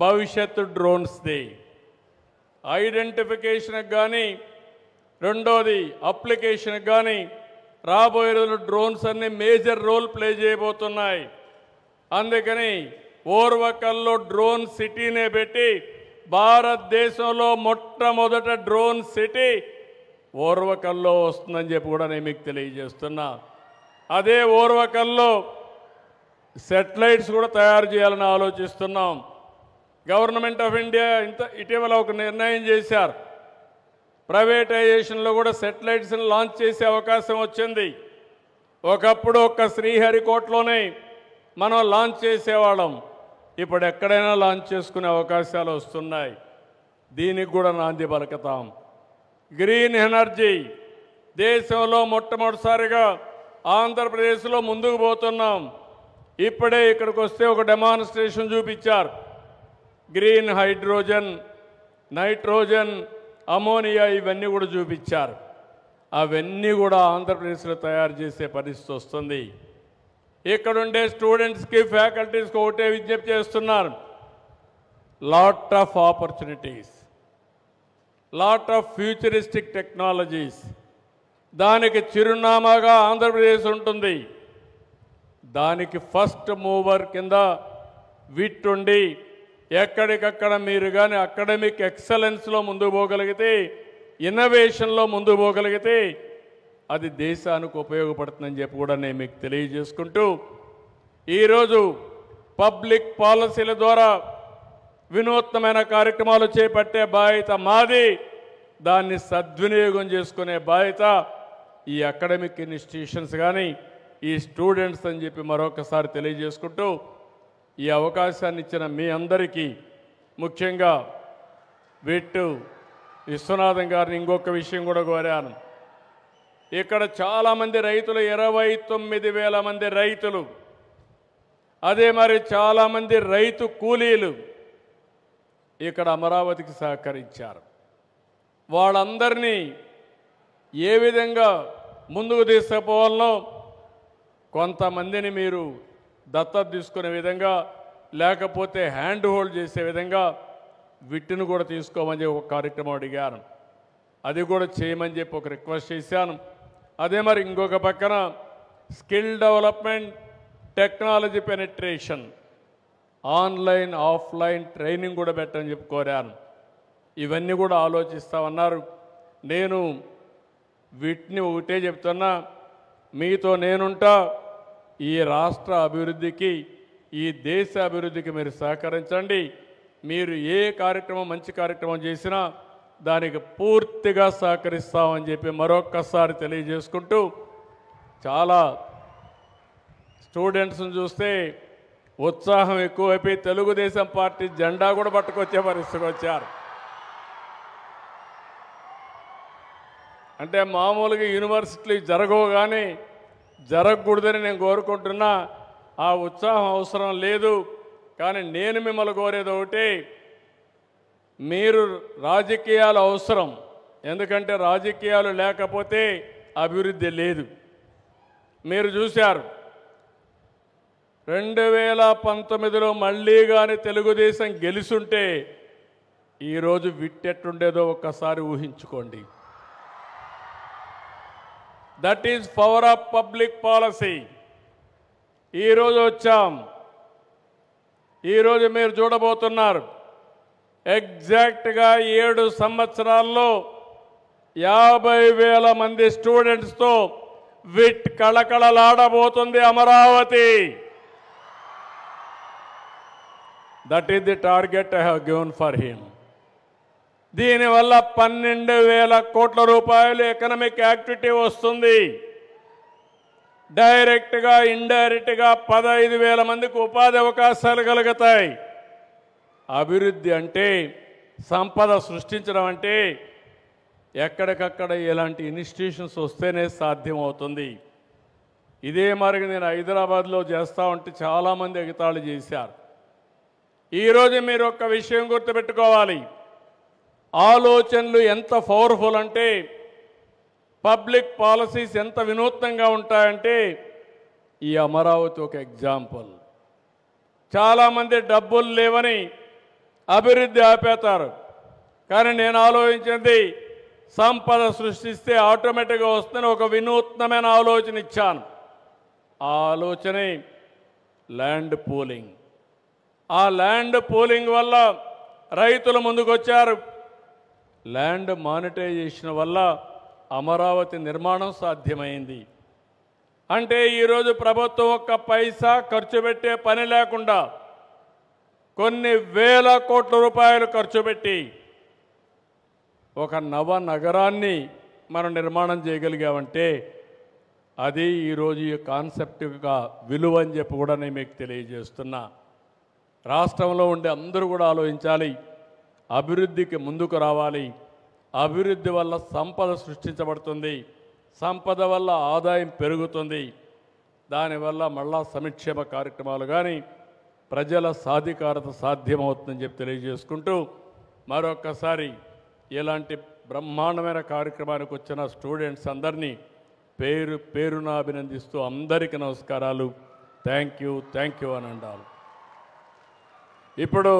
భవిష్యత్తు డ్రోన్స్ది ఐడెంటిఫికేషన్కి కానీ, రెండోది అప్లికేషన్కి కానీ రాబోయే రోజుల్లో డ్రోన్స్ అన్ని మేజర్ రోల్ ప్లే చేయబోతున్నాయి. అందుకని ఓర్వకల్లో డ్రోన్ సిటీనే పెట్టి భారతదేశంలో మొట్టమొదట డ్రోన్ సిటీ ఓర్వకల్లో వస్తుందని చెప్పి కూడా నేను మీకు తెలియజేస్తున్నా. అదే ఓర్వకల్లో సెటిలైట్స్ కూడా తయారు చేయాలని ఆలోచిస్తున్నాం. గవర్నమెంట్ ఆఫ్ ఇండియా ఇటీవల ఒక నిర్ణయం చేశారు. ప్రైవేటైజేషన్లో కూడా సెటిలైట్స్ని లాంచ్ చేసే అవకాశం వచ్చింది. ఒకప్పుడు ఒక్క శ్రీహరికోటలోనే మనం లాంచ్ చేసేవాళ్ళం. ఇప్పుడు ఎక్కడైనా లాంచ్ చేసుకునే అవకాశాలు వస్తున్నాయి. దీనికి కూడా నాంది పలుకుతాం. గ్రీన్ ఎనర్జీ దేశంలో మొట్టమొదటిసారిగా ఆంధ్రప్రదేశ్లో ముందుకు పోతున్నాం. ఇప్పుడే ఇక్కడికి వస్తే ఒక డెమాన్స్ట్రేషన్ చూపించారు. గ్రీన్ హైడ్రోజన్, నైట్రోజన్, అమోనియా ఇవన్నీ కూడా చూపించారు. అవన్నీ కూడా ఆంధ్రప్రదేశ్లో తయారు చేసే పరిస్థితి వస్తుంది. ఇక్కడుండే స్టూడెంట్స్కి, ఫ్యాకల్టీస్కి ఒకటే విజ్ఞప్తి చేస్తున్నారు. Lot of opportunities, lot of futuristic technologies, దానికి చిరునామాగా ఆంధ్రప్రదేశ్ ఉంటుంది. దానికి ఫస్ట్ మూవర్ కింద విట్టుండి ఎక్కడికక్కడ మీరు కానీ అకాడమిక్ ఎక్సలెన్స్లో ముందుకు పోగలిగితే, ఇన్నోవేషన్లో ముందుకు పోగలిగితే అది దేశానికి ఉపయోగపడుతుందని చెప్పి కూడా నేను మీకు తెలియజేసుకుంటూ, ఈరోజు పబ్లిక్ పాలసీల ద్వారా వినూత్నమైన కార్యక్రమాలు చేపట్టే బాధ్యత మాది. దాన్ని సద్వినియోగం చేసుకునే బాధ్యత ఈ అకాడమిక్ ఇన్స్టిట్యూషన్స్ కానీ ఈ స్టూడెంట్స్ అని చెప్పి మరొకసారి తెలియజేసుకుంటూ, ఈ అవకాశాన్ని ఇచ్చిన మీ అందరికీ, ముఖ్యంగా విట్టు విశ్వనాథం గారిని ఇంకొక విషయం కూడా కోరాను. ఇక్కడ చాలామంది రైతులు, 29,000 మంది రైతులు, అదే మరి చాలామంది రైతు కూలీలు ఇక్కడ అమరావతికి సహకరించారు. వాళ్ళందరినీ ఏ విధంగా ముందుకు తీసుకుపోవాలనో, కొంతమందిని మీరు దత్తత తీసుకునే విధంగా, లేకపోతే హ్యాండ్ హోల్డ్ చేసే విధంగా విట్టును కూడా తీసుకోమని చెప్పి ఒక కార్యక్రమం అడిగాను. అది కూడా చేయమని చెప్పి ఒక రిక్వెస్ట్ చేశాను. అదే మరి ఇంకొక పక్కన skill development, technology penetration, online offline training కూడా పెట్టని చెప్పి కోరాను. ఇవన్నీ కూడా ఆలోచిస్తామన్నారు. నేను వీటిని ఒకటే చెప్తున్నా, మీతో నేనుంటా. ఈ రాష్ట్ర అభివృద్ధికి, ఈ దేశ అభివృద్ధికి మీరు సహకరించండి. మీరు ఏ కార్యక్రమం, మంచి కార్యక్రమం చేసినా దానికి పూర్తిగా సహకరిస్తామని చెప్పి మరొక్కసారి తెలియజేసుకుంటూ, చాలా స్టూడెంట్స్ని చూస్తే ఉత్సాహం ఎక్కువైపోయి తెలుగుదేశం పార్టీ జెండా కూడా పట్టుకొచ్చే పరిస్థితికి వచ్చారు. అంటే మామూలుగా యూనివర్సిటీలు జరగవు, కానీ జరగకూడదని నేను కోరుకుంటున్నా. ఆ ఉత్సాహం అవసరం లేదు. కానీ నేను మిమ్మల్ని కోరేది ఒకటి, మీరు రాజకీయాలు అవసరం. ఎందుకంటే రాజకీయాలు లేకపోతే అభివృద్ధి లేదు. మీరు చూశారు 2019లో మళ్ళీ కానీ తెలుగుదేశం గెలుసుంటే ఈరోజు విట్టెట్టుండేదో ఒక్కసారి ఊహించుకోండి. That is power of public policy. ఈరోజు వచ్చాం. ఈరోజు మీరు చూడబోతున్నారు, ఎగ్జాక్ట్గా 7 సంవత్సరాల్లో 50,000 మంది స్టూడెంట్స్తో విట్ కళకళలాడబోతుంది Amaravati. That is the target I have given for him. దీనివల్ల 12,000 కోట్ల రూపాయలు ఎకనామిక్ యాక్టివిటీ వస్తుంది. డైరెక్ట్గా, ఇండైరెక్ట్గా 15,000 మందికి ఉపాధి అవకాశాలు కలుగుతాయి. అభివృద్ధి అంటే, సంపద సృష్టించడం అంటే ఎక్కడికక్కడ ఇలాంటి ఇన్స్టిట్యూషన్స్ వస్తేనే సాధ్యమవుతుంది. ఇదే మరి నేను హైదరాబాద్లో చేస్తూ ఉంటే చాలామంది ఎగతాళి చేశారు. ఈరోజు మీరు ఒక్క విషయం గుర్తుపెట్టుకోవాలి, ఆలోచనలు ఎంత పవర్ఫుల్ అంటే, పబ్లిక్ పాలసీస్ ఎంత వినూత్నంగా ఉంటాయంటే, ఈ అమరావతి ఒక ఎగ్జాంపుల్. చాలామంది డబ్బులు లేవని అభివృద్ధి ఆపేతారు. కానీ నేను ఆలోచించింది, సంపద సృష్టిస్తే ఆటోమేటిక్గా వస్తుందని ఒక వినూత్నమైన ఆలోచన ఇచ్చాను. ఆ ఆలోచనే ల్యాండ్ పూలింగ్. ఆ ల్యాండ్ పూలింగ్ వల్ల రైతులు ముందుకొచ్చారు. ల్యాండ్ మానిటైజేషన్ వల్ల అమరావతి నిర్మాణం సాధ్యమైంది. అంటే ఈరోజు ప్రభుత్వం ఒక్క పైసా ఖర్చు పెట్టే పని లేకుండా కొన్ని వేల కోట్ల రూపాయలు ఖర్చు పెట్టి ఒక నవ నగరాన్ని మనం నిర్మాణం చేయగలిగామంటే అది ఈరోజు ఈ కాన్సెప్ట్గా విలువ అని చెప్పి కూడా నేను మీకు తెలియజేస్తున్నా. రాష్ట్రంలో ఉండే అందరూ కూడా ఆలోచించాలి, అభివృద్ధికి ముందుకు రావాలి. అభివృద్ధి వల్ల సంపద సృష్టించబడుతుంది, సంపద వల్ల ఆదాయం పెరుగుతుంది, దానివల్ల మళ్ళా సంక్షేమ కార్యక్రమాలు కానీ ప్రజల సాధికారత సాధ్యమవుతుందని చెప్పి తెలియజేసుకుంటూ మరొక్కసారి ఇలాంటి బ్రహ్మాండమైన కార్యక్రమానికి వచ్చిన స్టూడెంట్స్ అందరినీ పేరు పేరున అభినందిస్తూ అందరికీ నమస్కారాలు. థ్యాంక్ యూ అని అంటారు. ఇప్పుడు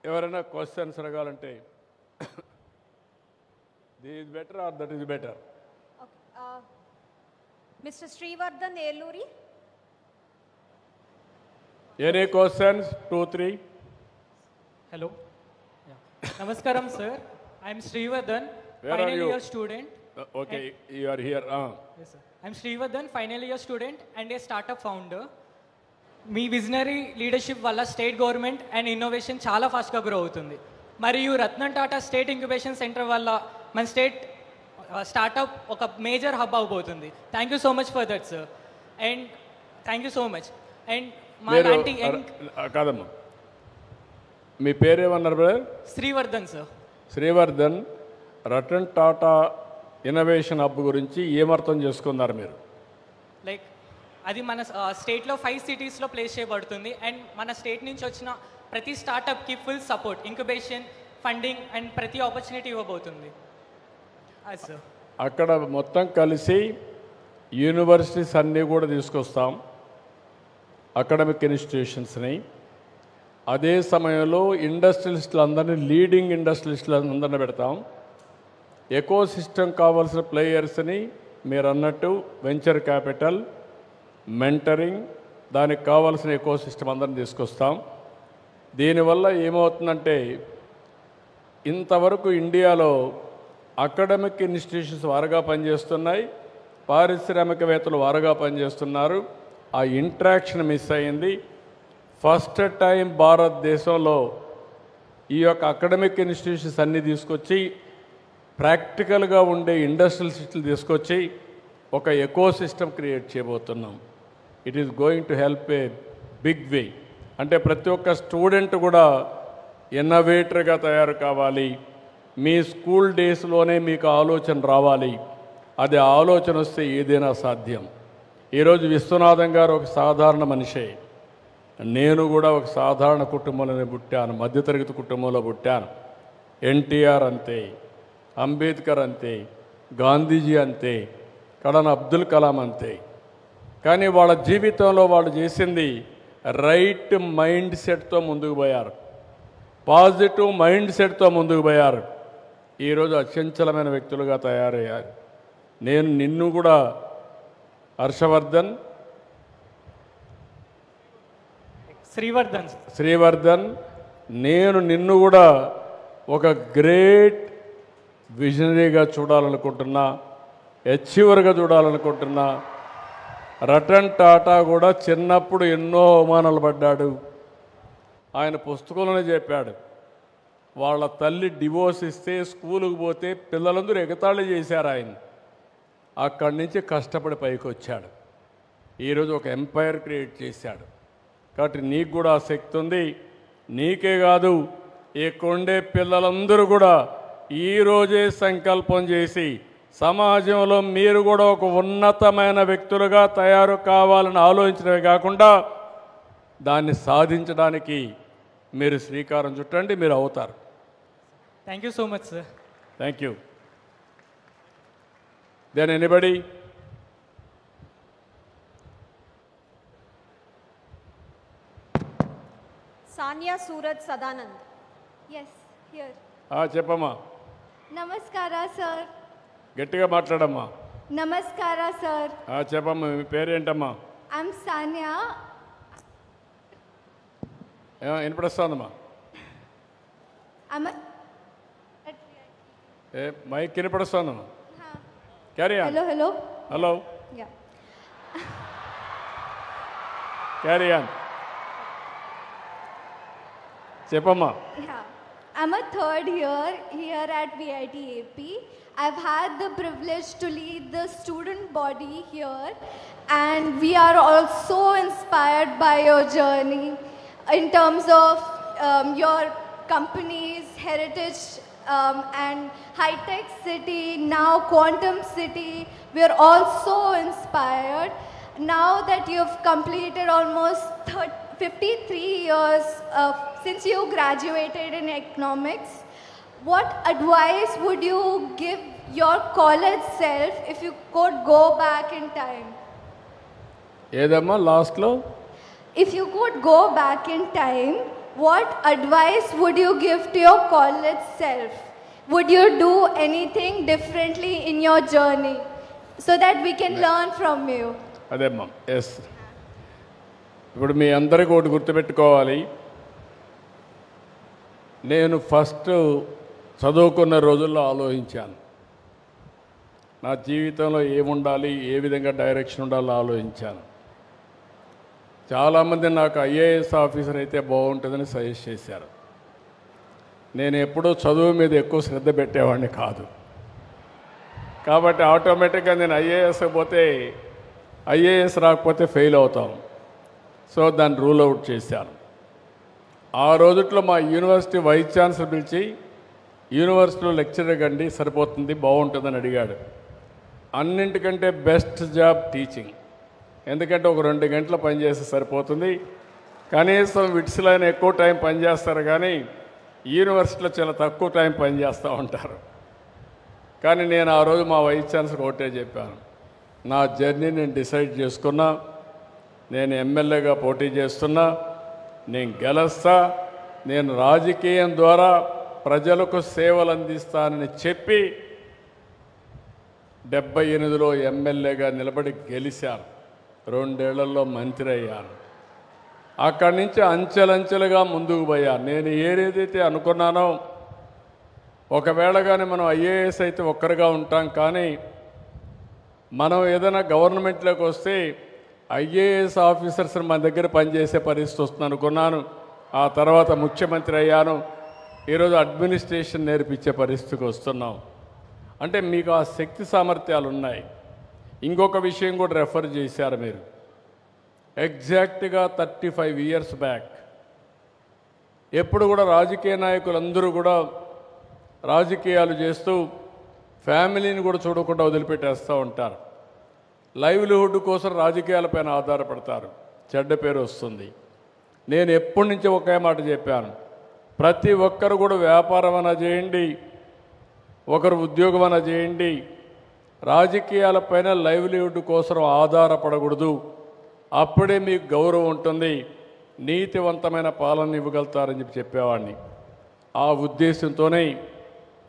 ఎవరైనా క్వశ్చన్స్ అడగాలంటే this is better or that is better? Mister Srivardhan Eluri. Any questions? 2, 3. Hello. Yeah. Namaskaram, sir. I am Srivardhan, final year student. Okay, you are here. Yes, sir. I am Srivardhan, final year student and a startup founder. మీ విజనరీ లీడర్షిప్ వల్ల స్టేట్ గవర్నమెంట్ అండ్ ఇన్నోవేషన్ చాలా ఫాస్ట్గా గ్రో అవుతుంది. మరియు Ratan Tata state incubation centre వల్ల మన స్టేట్ స్టార్టప్ ఒక మేజర్ హబ్ అవబోతుంది. Thank you so much for that, sir. And thank you so much. And మా లాంటి కాదమ్మా, మీ పేరేమన్నారు brother? Srivardhan sir. Srivardhan, Ratan Tata innovation hub గురించి ఏమర్థం చేసుకున్నారు మీరు? లైక్ అది మన స్టేట్లో 5 సిటీస్లో ప్లేస్ చేయబడుతుంది అండ్ మన స్టేట్ నుంచి వచ్చిన ప్రతి స్టార్టప్కి full support, incubation, funding and ప్రతి ఆపర్చునిటీ ఇవ్వబోతుంది. అది సార్. అక్కడ మొత్తం కలిసి యూనివర్సిటీస్ అన్నీ కూడా తీసుకొస్తాం, అకాడమిక్ ఇన్స్టిట్యూషన్స్ని. అదే సమయంలో ఇండస్ట్రియలిస్టులందరినీ, లీడింగ్ ఇండస్ట్రియలిస్టులందరినీ పెడతాం. ఎకో సిస్టమ్ కావాల్సిన ప్లేయర్స్ని మీరు అన్నట్టు వెంచర్ క్యాపిటల్, మెంటరింగ్, దానికి కావాల్సిన ఎకో సిస్టమ్ అందరిని తీసుకొస్తాం. దీనివల్ల ఏమవుతుందంటే ఇంతవరకు ఇండియాలో అకాడమిక్ ఇన్స్టిట్యూషన్స్ వారుగా పనిచేస్తున్నాయి, పారిశ్రామికవేత్తలు వారుగా పనిచేస్తున్నారు. ఆ ఇంట్రాక్షన్ మిస్ అయింది. ఫస్ట్ టైం భారతదేశంలో ఈ యొక్క అకాడమిక్ ఇన్స్టిట్యూషన్స్ అన్నీ తీసుకొచ్చి ప్రాక్టికల్గా ఉండే ఇండస్ట్రియల్ సిటీలు తీసుకొచ్చి ఒక ఎకో సిస్టమ్ క్రియేట్ చేయబోతున్నాం. It is going to help a big way. అంటే ప్రతి ఒక్క స్టూడెంట్ కూడా ఇన్నోవేటర్గా తయారు కావాలి. మీ స్కూల్ డేస్లోనే మీకు ఆలోచన రావాలి. అది ఆలోచన వస్తే ఏదైనా సాధ్యం. ఈరోజు విశ్వనాథం గారు ఒక సాధారణ మనిషే, నేను కూడా ఒక సాధారణ కుటుంబంలోనే పుట్టాను, మధ్యతరగతి కుటుంబంలో పుట్టాను. ఎన్టీఆర్ అంతే, అంబేద్కర్ అంతే, గాంధీజీ అంతే, కడన అబ్దుల్ కలాం అంతే. కానీ వాళ్ళ జీవితంలో వాళ్ళు చేసింది రైట్ మైండ్ సెట్తో ముందుకు పోయారు, పాజిటివ్ మైండ్ సెట్తో ముందుకు పోయారు. ఈరోజు అచంచలమైన వ్యక్తులుగా తయారయ్యారు. నేను నిన్ను కూడా హర్షవర్ధన్, శ్రీవర్ధన్, నేను నిన్ను కూడా ఒక గ్రేట్ విజనరీగా చూడాలనుకుంటున్నా, అచీవర్గా చూడాలనుకుంటున్నా. రతన్ టాటా కూడా చిన్నప్పుడు ఎన్నో అవమానాలు పడ్డాడు. ఆయన పుస్తకంలోనే చెప్పాడు, వాళ్ళ తల్లి డివోర్స్ ఇస్తే స్కూలుకు పోతే పిల్లలందరూ ఎగతాళి చేశారు ఆయన. అక్కడి నుంచి కష్టపడి పైకి వచ్చాడు. ఈరోజు ఒక ఎంపైర్ క్రియేట్ చేశాడు. కాబట్టి నీకు కూడా ఆ శక్తి ఉంది. నీకే కాదు, ఇక్కడుండే పిల్లలందరూ కూడా ఈరోజే సంకల్పం చేసి సమాజంలో మీరు కూడా ఒక ఉన్నతమైన వ్యక్తులుగా తయారు కావాలని ఆలోచించడమే కాకుండా దాన్ని సాధించడానికి మీరు శ్రీకారం చుట్టండి, మీరు అవుతారు. Thank you so much sir. Thank you. Then anybody? Sania Suraj Sadanand. Yes, here. చెప్పమ్మా. నమస్కార సార్. గట్టిగా మాట్లాడమ్మా. నమస్కార సార్. చెప్పమ్మా, మీ పేరేంటమ్మా? ఐఎమ్ సానియా. వినపడుస్తుందమ్మా? I'm a, మైక్ వినపడుస్తుందమ్మా? Carry on. hello. Hello, Yeah. Carry on. చెప్పమ్మా. Yeah. I'm a third year here at VIT AP. I've had the privilege to lead the student body here, and we are also inspired by your journey in terms of your company's heritage and high-tech city, now quantum city. We are also inspired now that you've completed almost 53 years since you graduated in economics. What advice would you give your college self if you could go back in time? ఏదమ్మా లాస్ట్లో? If you could go back in time, what advice would you give to your college self? Would you do anything differently in your journey so that we can learn from you? అదేమ్మా, ఎస్. ఇప్పుడు మీ అందరికీ ఒకటి గుర్తుపెట్టుకోవాలి. నేను ఫస్ట్ చదువుకున్న రోజుల్లో ఆలోచించాను, నా జీవితంలో ఏముండాలి, ఏ విధంగా డైరెక్షన్ ఉండాలో ఆలోచించాను. చాలామంది నాకు ఐఏఎస్ ఆఫీసర్ అయితే బాగుంటుందని సజెస్ట్ చేశారు. నేను ఎప్పుడూ చదువు మీద ఎక్కువ శ్రద్ధ పెట్టేవాడిని కాదు. కాబట్టి ఆటోమేటిక్గా నేను ఐఏఎస్ పోతే ఐఏఎస్ రాకపోతే ఫెయిల్ అవుతాం. సో దాన్ని రూల్ అవుట్ చేశాను. ఆ రోజుట్లో మా యూనివర్సిటీ వైస్ ఛాన్సలర్ పిలిచి, యూనివర్సిటీలో లెక్చరర్ కండి సరిపోతుంది, బాగుంటుందని అడిగాడు. అన్నింటికంటే బెస్ట్ జాబ్ టీచింగ్. ఎందుకంటే ఒక 2 గంటలు పనిచేస్తే సరిపోతుంది, కనీసం విట్స్లో అయినా ఎక్కువ టైం పనిచేస్తారు, కానీ యూనివర్సిటీలో చాలా తక్కువ టైం పనిచేస్తూ ఉంటారు. కానీ నేను ఆ రోజు మా వైస్ ఛాన్సలర్ ఒకటే చెప్పాను, నా జర్నీ నేను డిసైడ్ చేసుకున్నా, నేను ఎమ్మెల్యేగా పోటీ చేస్తున్నా, నేను గెలుస్తా, నేను రాజకీయం ద్వారా ప్రజలకు సేవలు అందిస్తానని చెప్పి 78లో ఎమ్మెల్యేగా నిలబడి గెలిచాను. 2 ఏళ్లలో మంత్రి అయ్యాను. అక్కడి నుంచి అంచెలంచెలుగా ముందుకు పోయాను. నేను ఏదైతే అనుకున్నానో, ఒకవేళ కానీ మనం ఐఏఎస్ అయితే ఒక్కరిగా ఉంటాం, కానీ మనం ఏదైనా గవర్నమెంట్లోకి వస్తే ఐఏఎస్ ఆఫీసర్స్ మన దగ్గర పనిచేసే పరిస్థితి వస్తుంది అనుకున్నాను. ఆ తర్వాత ముఖ్యమంత్రి అయ్యాను. ఈరోజు అడ్మినిస్ట్రేషన్ నేర్పించే పరిస్థితికి వస్తున్నాం. అంటే మీకు ఆ శక్తి సామర్థ్యాలు ఉన్నాయి. ఇంకొక విషయం కూడా రెఫర్ చేశారు మీరు. ఎగ్జాక్ట్గా 35 ఇయర్స్ బ్యాక్ ఎప్పుడు కూడా రాజకీయ నాయకులందరూ కూడా రాజకీయాలు చేస్తూ ఫ్యామిలీని కూడా చూడకుండా వదిలిపెట్టేస్తూ ఉంటారు. లైవ్లీహుడ్ కోసం రాజకీయాలపైన ఆధారపడతారు, చెడ్డ పేరు వస్తుంది. నేను ఎప్పటి నుంచో ఒకే మాట చెప్పాను, ప్రతి ఒక్కరు కూడా వ్యాపారం అన్నా చేయండి, ఒకరు ఉద్యోగం అన్నా చేయండి, రాజకీయాలపైన లైవ్లీహుడ్ కోసం ఆధారపడకూడదు. అప్పుడే మీకు గౌరవం ఉంటుంది, నీతివంతమైన పాలన ఇవ్వగలుగుతారని చెప్పేవాడిని. ఆ ఉద్దేశంతోనే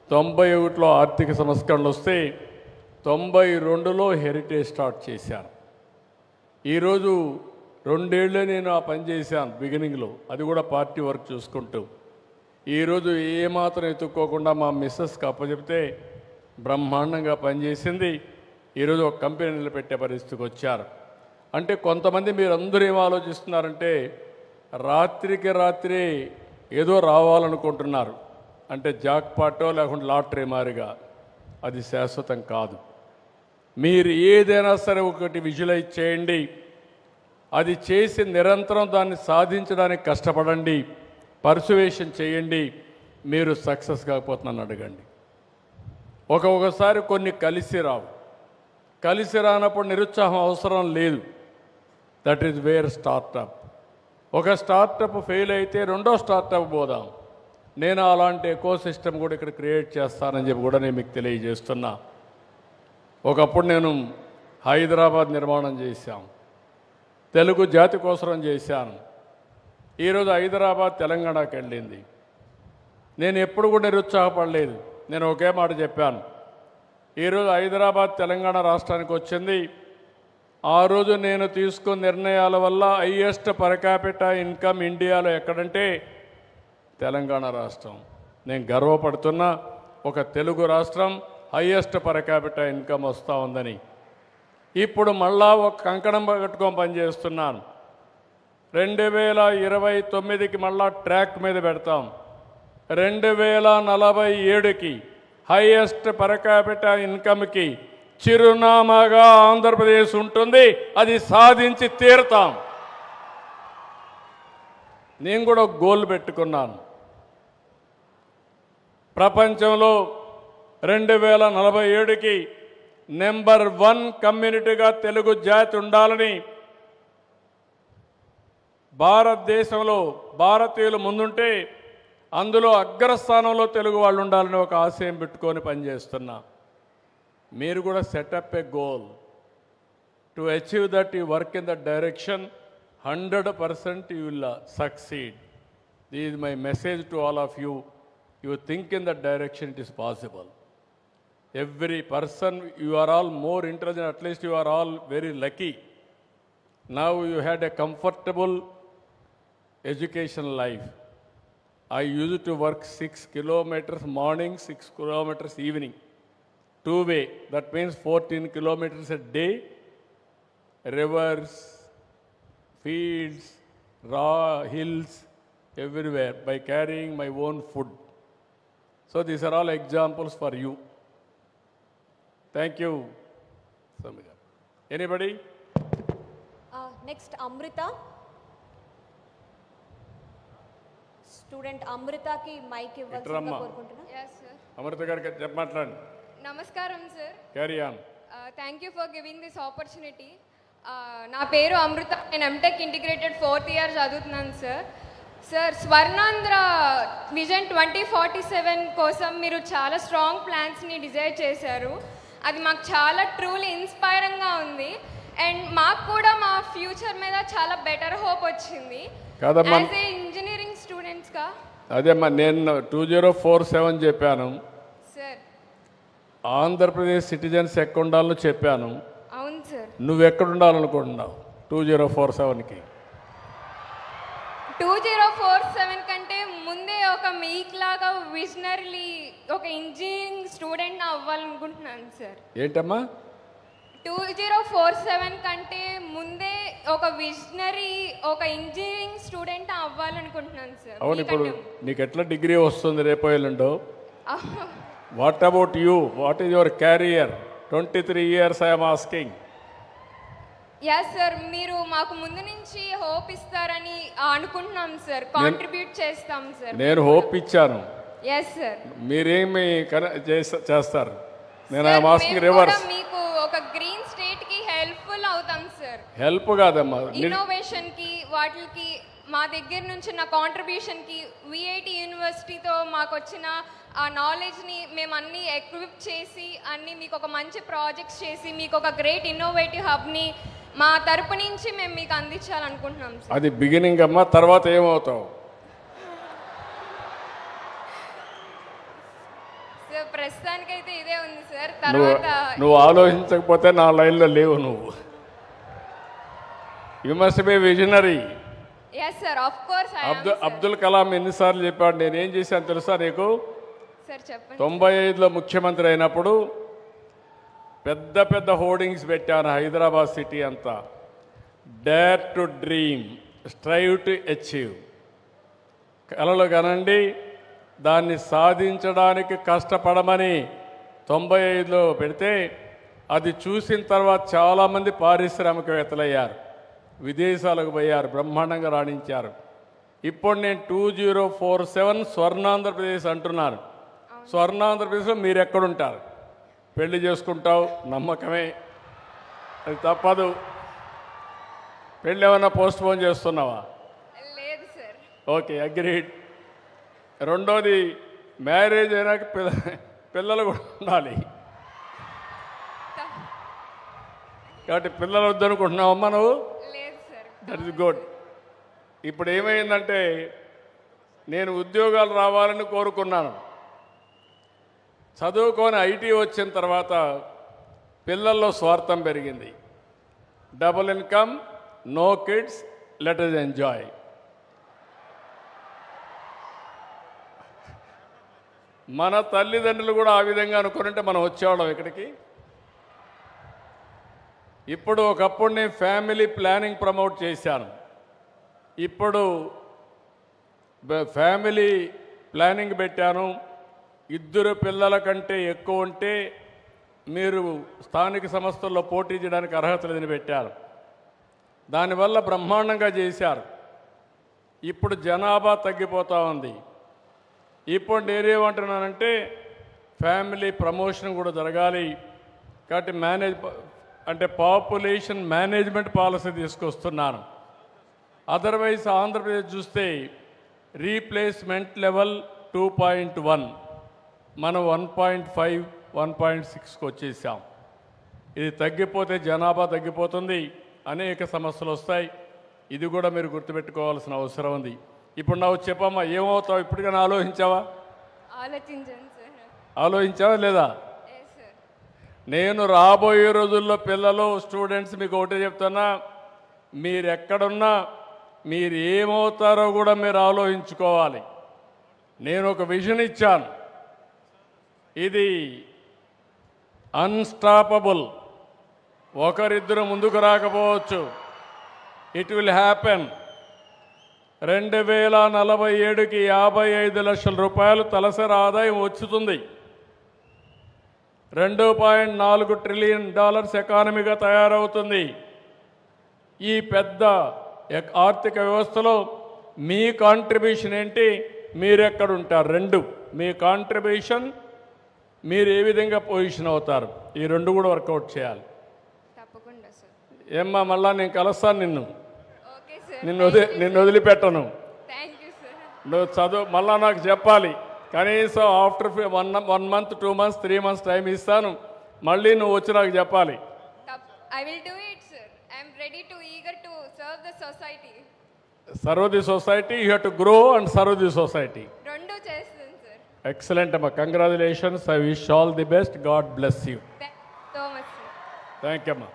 91లో ఆర్థిక సంస్కరణలు వస్తే 92లో హెరిటేజ్ స్టార్ట్ చేశాను. ఈరోజు 2 ఏళ్ళే నేను ఆ పని చేశాను బిగినింగ్లో, అది కూడా పార్టీ వర్క్ చూసుకుంటూ. ఈరోజు ఏమాత్రం ఎత్తుక్కోకుండా మా మిస్సెస్కి అప్పచెప్తే బ్రహ్మాండంగా పనిచేసింది. ఈరోజు ఒక కంపెనీ నిలబెట్టే పరిస్థితికి వచ్చారు. అంటే కొంతమంది మీరందరూ ఏం ఆలోచిస్తున్నారంటే, రాత్రికి రాత్రి ఏదో రావాలనుకుంటున్నారు, అంటే జాక్పాటో లేకుంటే లాటరీ మారిగా. అది శాశ్వతం కాదు. మీరు ఏదైనా సరే ఒకటి విజువలైజ్ చేయండి, అది చేసి నిరంతరం దాన్ని సాధించడానికి కష్టపడండి, పర్సువేషన్ చేయండి. మీరు సక్సెస్ కాకపోతున్నాను అడగండి. ఒక్కొక్కసారి కొన్ని కలిసి రావు. కలిసి రానప్పుడు నిరుత్సాహం అవసరం లేదు. That is where startup. ఒక స్టార్టప్ ఫెయిల్ అయితే 2వ స్టార్టప్ పోదాం. నేను అలాంటి ఎకో సిస్టమ్ కూడా ఇక్కడ క్రియేట్ చేస్తానని చెప్పి కూడా నేను మీకు తెలియజేస్తున్నా. ఒకప్పుడు నేను హైదరాబాద్ నిర్మాణం చేశాం, తెలుగు జాతి కోసం చేశాను. ఈరోజు హైదరాబాద్ తెలంగాణకి వెళ్ళింది. నేను ఎప్పుడు కూడా నిరుత్సాహపడలేదు. నేను ఒకే మాట చెప్పాను, ఈరోజు హైదరాబాద్ తెలంగాణ రాష్ట్రానికి వచ్చింది. ఆ రోజు నేను తీసుకున్న నిర్ణయాల వల్ల హైయెస్ట్ పర్ క్యాపిటా ఇన్కమ్ ఇండియాలో ఎక్కడంటే తెలంగాణ రాష్ట్రం. నేను గర్వపడుతున్న ఒక తెలుగు రాష్ట్రం హైయెస్ట్ పర్ క్యాపిటా ఇన్కమ్ వస్తూ ఉందని. ఇప్పుడు మళ్ళా ఒక కంకణం కట్టుకొని పనిచేస్తున్నాను. 2029కి మళ్ళా ట్రాక్ మీద పెడతాం. 2047కి హైయెస్ట్ పర్ క్యాపిటా ఇన్కమ్కి చిరునామాగా ఆంధ్రప్రదేశ్ ఉంటుంది. అది సాధించి తీరుతాం. నేను కూడా ఒక గోల్ పెట్టుకున్నాను. ప్రపంచంలో 2047కి నెంబర్ 1 కమ్యూనిటీగా తెలుగు జాతి ఉండాలని, భారతదేశంలో భారతీయులు ముందుంటే అందులో అగ్రస్థానంలో తెలుగు వాళ్ళు ఉండాలని ఒక ఆశయం పెట్టుకొని పనిచేస్తున్నా. మీరు కూడా setup A goal to achieve that. You work in that direction. 100% you will succeed. This is my message to all of you. You think in that direction, it is possible. Every person, you are all more intelligent, at least you are all very lucky. Now you had a comfortable education life. I used to work 6 kilometers morning, 6 kilometers evening. 2-way, that means 14 kilometers a day. Rivers, fields, raw hills, everywhere, by carrying my own food. So these are all examples for you. Thank you, Samita. Anybody? Next, Amrita. Student Amrita ki mic ఇవ్వాల్సిందిగా కోరుకుంటున్నా. Yes, sir. అమృత గారికి చెప్పమాట్లాడండి. Namaskaram, sir. Carry on. Thank you for giving this opportunity. నా పేరు అమృత. నేను ఎంటెక్ ఇంటిగ్రేటెడ్ 4th ఇయర్ చదువుతున్నాను సార్. సార్, స్వర్ణాంధ్ర విజన్ 2047 కోసం మీరు చాలా స్ట్రాంగ్ ప్లాన్స్ని డిజైన్ చేశారు. అది మాకు చాలా ట్రూలీ ఇన్స్పైరింగ్గా ఉంది. అండ్ మాకు కూడా మా ఫ్యూచర్ మీద చాలా బెటర్ హోప్ వచ్చింది. కాదమ్మా, యాజ్ ఏ ఇంజనీరింగ్ స్టూడెంట్స్గా. అదేమ్మా, నేను 2047 చెప్పాను. సార్, ఆంధ్రప్రదేశ్ సిటిజన్స్ ఎక్కడ ఉండాలో చెప్పాను. అవును సార్. నువ్వు ఎక్కడ ఉండాలనుకుంటున్నావు 2047కి? 2047 కంటే ముందే ఒక మీక్ లాగా విజనరీ ఒక ఇంజనీరింగ్ స్టూడెంట్ అవ్వాలనుకుంటున్నాను సార్. ఏంటమ్మా? 2047 కంటే ముందే ఒక విజనరీ ఒక ఇంజనీరింగ్ స్టూడెంట్ అవ్వాలనుకుంటున్నాను సార్. అవును. ఇప్పుడు నీకు ఎట్లా డిగ్రీ వస్తుంది రేపు ఎల్లుండో? What about you? What is your career? 23 years I am asking. Yes sir, మీరు మాకు ముందు నుంచి హోప్ ఇస్తారని అనుకుంటున్నాం సార్. కాంట్రిబ్యూట్ చేస్తాం సార్. నేను హోప్ ఇచ్చాను. Yes sir. మీరేమి చేస్తారు? నేను ఐఎమ్ ఆస్కింగ్ రివర్స్. మీకు ఒక గ్రీన్ స్టేట్ కి హెల్ప్ఫుల్ అవుతాం సార్. హెల్ప్ కాదమ్మా, ఇన్నోవేషన్ కి వాటికి మా దగ్గర నుంచి నా కాంట్రిబ్యూషన్కి విఐటి యూనివర్సిటీతో మాకు వచ్చిన ఆ నాలెడ్జ్ని మేము అన్నీ ఎక్విప్ చేసి అన్నీ మీకు ఒక మంచి ప్రాజెక్ట్స్ చేసి మీకు ఒక గ్రేట్ ఇన్నోవేటివ్ హబ్ని మా తరపు నుంచి మేము మీకు అందించాలనుకుంటున్నాం సార్. అది బిగినింగ్ అమ్మా, తర్వాత ఏమవుతావు? సార్, ప్రస్తుతానికైతే ఇదే ఉంది సార్. తర్వాత నువ్వు ఆలోచించకపోతే నా లైన్లో లేవు నువ్వు. You must be visionary. Yes sir, of course. Abdul Kalam ఎన్నిసార్లు చెప్పాడు? నేనేం చేశాను తెలుసా నీకు? సార్ చెప్పండి. 95లో ముఖ్యమంత్రి అయినప్పుడు పెద్ద పెద్ద హోర్డింగ్స్ పెట్టాను హైదరాబాద్ సిటీ అంతా. Dare to dream, strive to achieve. కలలు కనండి, దాన్ని సాధించడానికి కష్టపడమని 95లో పెడితే అది చూసిన తర్వాత చాలామంది పారిశ్రామికవేత్తలయ్యారు, విదేశాలకు పోయారు, బ్రహ్మాండంగా రాణించారు. ఇప్పుడు నేను 2047 స్వర్ణాంధ్రప్రదేశ్ అంటున్నాను. స్వర్ణాంధ్రప్రదేశ్లో మీరు ఎక్కడుంటారు? పెళ్లి చేసుకుంటావు, నమ్మకమే, అది తప్పదు. పెళ్ళి ఏమన్నా పోస్ట్ పోన్ చేస్తున్నావా? లేదు సార్. Okay, agreed. రెండోది, మ్యారేజ్ అయినాక పిల్లలు కూడా ఉండాలి. కాబట్టి పిల్లలు వద్దనుకుంటున్నావమ్మా నువ్వు? లేదు సార్. That is good. ఇప్పుడు ఏమైందంటే నేను ఉద్యోగాలు రావాలని కోరుకున్నాను. చదువుకొని ఐటీ వచ్చిన తర్వాత పిల్లల్లో స్వార్థం పెరిగింది. Double income, no kids, let us enjoy. మన తల్లిదండ్రులు కూడా ఆ విధంగా అనుకుంటే మనం వచ్చేవాళ్ళం ఇక్కడికి. ఇప్పుడు ఒకప్పుడు నేను ఫ్యామిలీ ప్లానింగ్ ప్రమోట్ చేశాను. ఇప్పుడు ఫ్యామిలీ ప్లానింగ్ పెట్టాను. 2 పిల్లల కంటే ఎక్కువ ఉంటే మీరు స్థానిక సంస్థల్లో పోటీ చేయడానికి అర్హత లేదని పెట్టారు. దానివల్ల బ్రహ్మాండంగా చేశారు. ఇప్పుడు జనాభా తగ్గిపోతూ ఉంది. ఇప్పుడు నేనేమంటున్నానంటే ఫ్యామిలీ ప్రమోషన్ కూడా జరగాలి. కాబట్టి పాపులేషన్ మేనేజ్మెంట్ పాలసీ తీసుకొస్తున్నాను. అదర్వైజ్ ఆంధ్రప్రదేశ్ చూస్తే రీప్లేస్మెంట్ లెవెల్ 2.1, మనం 1.5, 1.6కి వచ్చేసాం. ఇది తగ్గిపోతే జనాభా తగ్గిపోతుంది, అనేక సమస్యలు వస్తాయి. ఇది కూడా మీరు గుర్తుపెట్టుకోవాల్సిన అవసరం ఉంది. ఇప్పుడు నాకు చెప్పమ్మా, ఏమవుతావు? ఇప్పటికైనా ఆలోచించావా? ఆలోచించాను సార్. ఆలోచించావా లేదా? సార్. నేను రాబోయే రోజుల్లో పిల్లలు, స్టూడెంట్స్ మీకు ఒకటే చెప్తున్నా, మీరు ఎక్కడున్నా మీరు ఏమవుతారో కూడా మీరు ఆలోచించుకోవాలి. నేను ఒక విజన్ ఇచ్చాను. ఇది అన్స్టాపబుల్. ఒకరిద్దరు ముందుకు రాకపోవచ్చు. It will happen. 2047కి 55 లక్షల రూపాయలు తలసరి ఆదాయం వచ్చుతుంది. $2.4 ట్రిలియన్ ఎకానమీగా తయారవుతుంది. ఈ పెద్ద ఆర్థిక వ్యవస్థలో మీ కాంట్రిబ్యూషన్ ఏంటి? మీరెక్కడుంటారు? 2 మీ కాంట్రిబ్యూషన్, మీరు ఏ విధంగా పొజిషన్ అవుతారు, ఈ 2 కూడా వర్కౌట్ చేయాలి. తప్పకుండా సార్. ఏమ్మా, మళ్ళా నేను కలుస్తాను నిన్ను. Okay sir. నిన్ను వదిలిపెట్టను. Thank you sir. నువ్వు చదువు మళ్ళా నాకు చెప్పాలి. కనీసం after 1 month, 2 months, 3 months time ఇస్తాను. మళ్ళీ నువ్వు వచ్చి నాకు చెప్పాలి. I will do it, sir. I am ready to eager to serve the society. Serve the society, you have to grow and serve the society. రెండు చేస్తాను sir. Excellent, amma. Congratulations. I wish all the best. God bless you. Thank you so much, sir. Thank you, amma.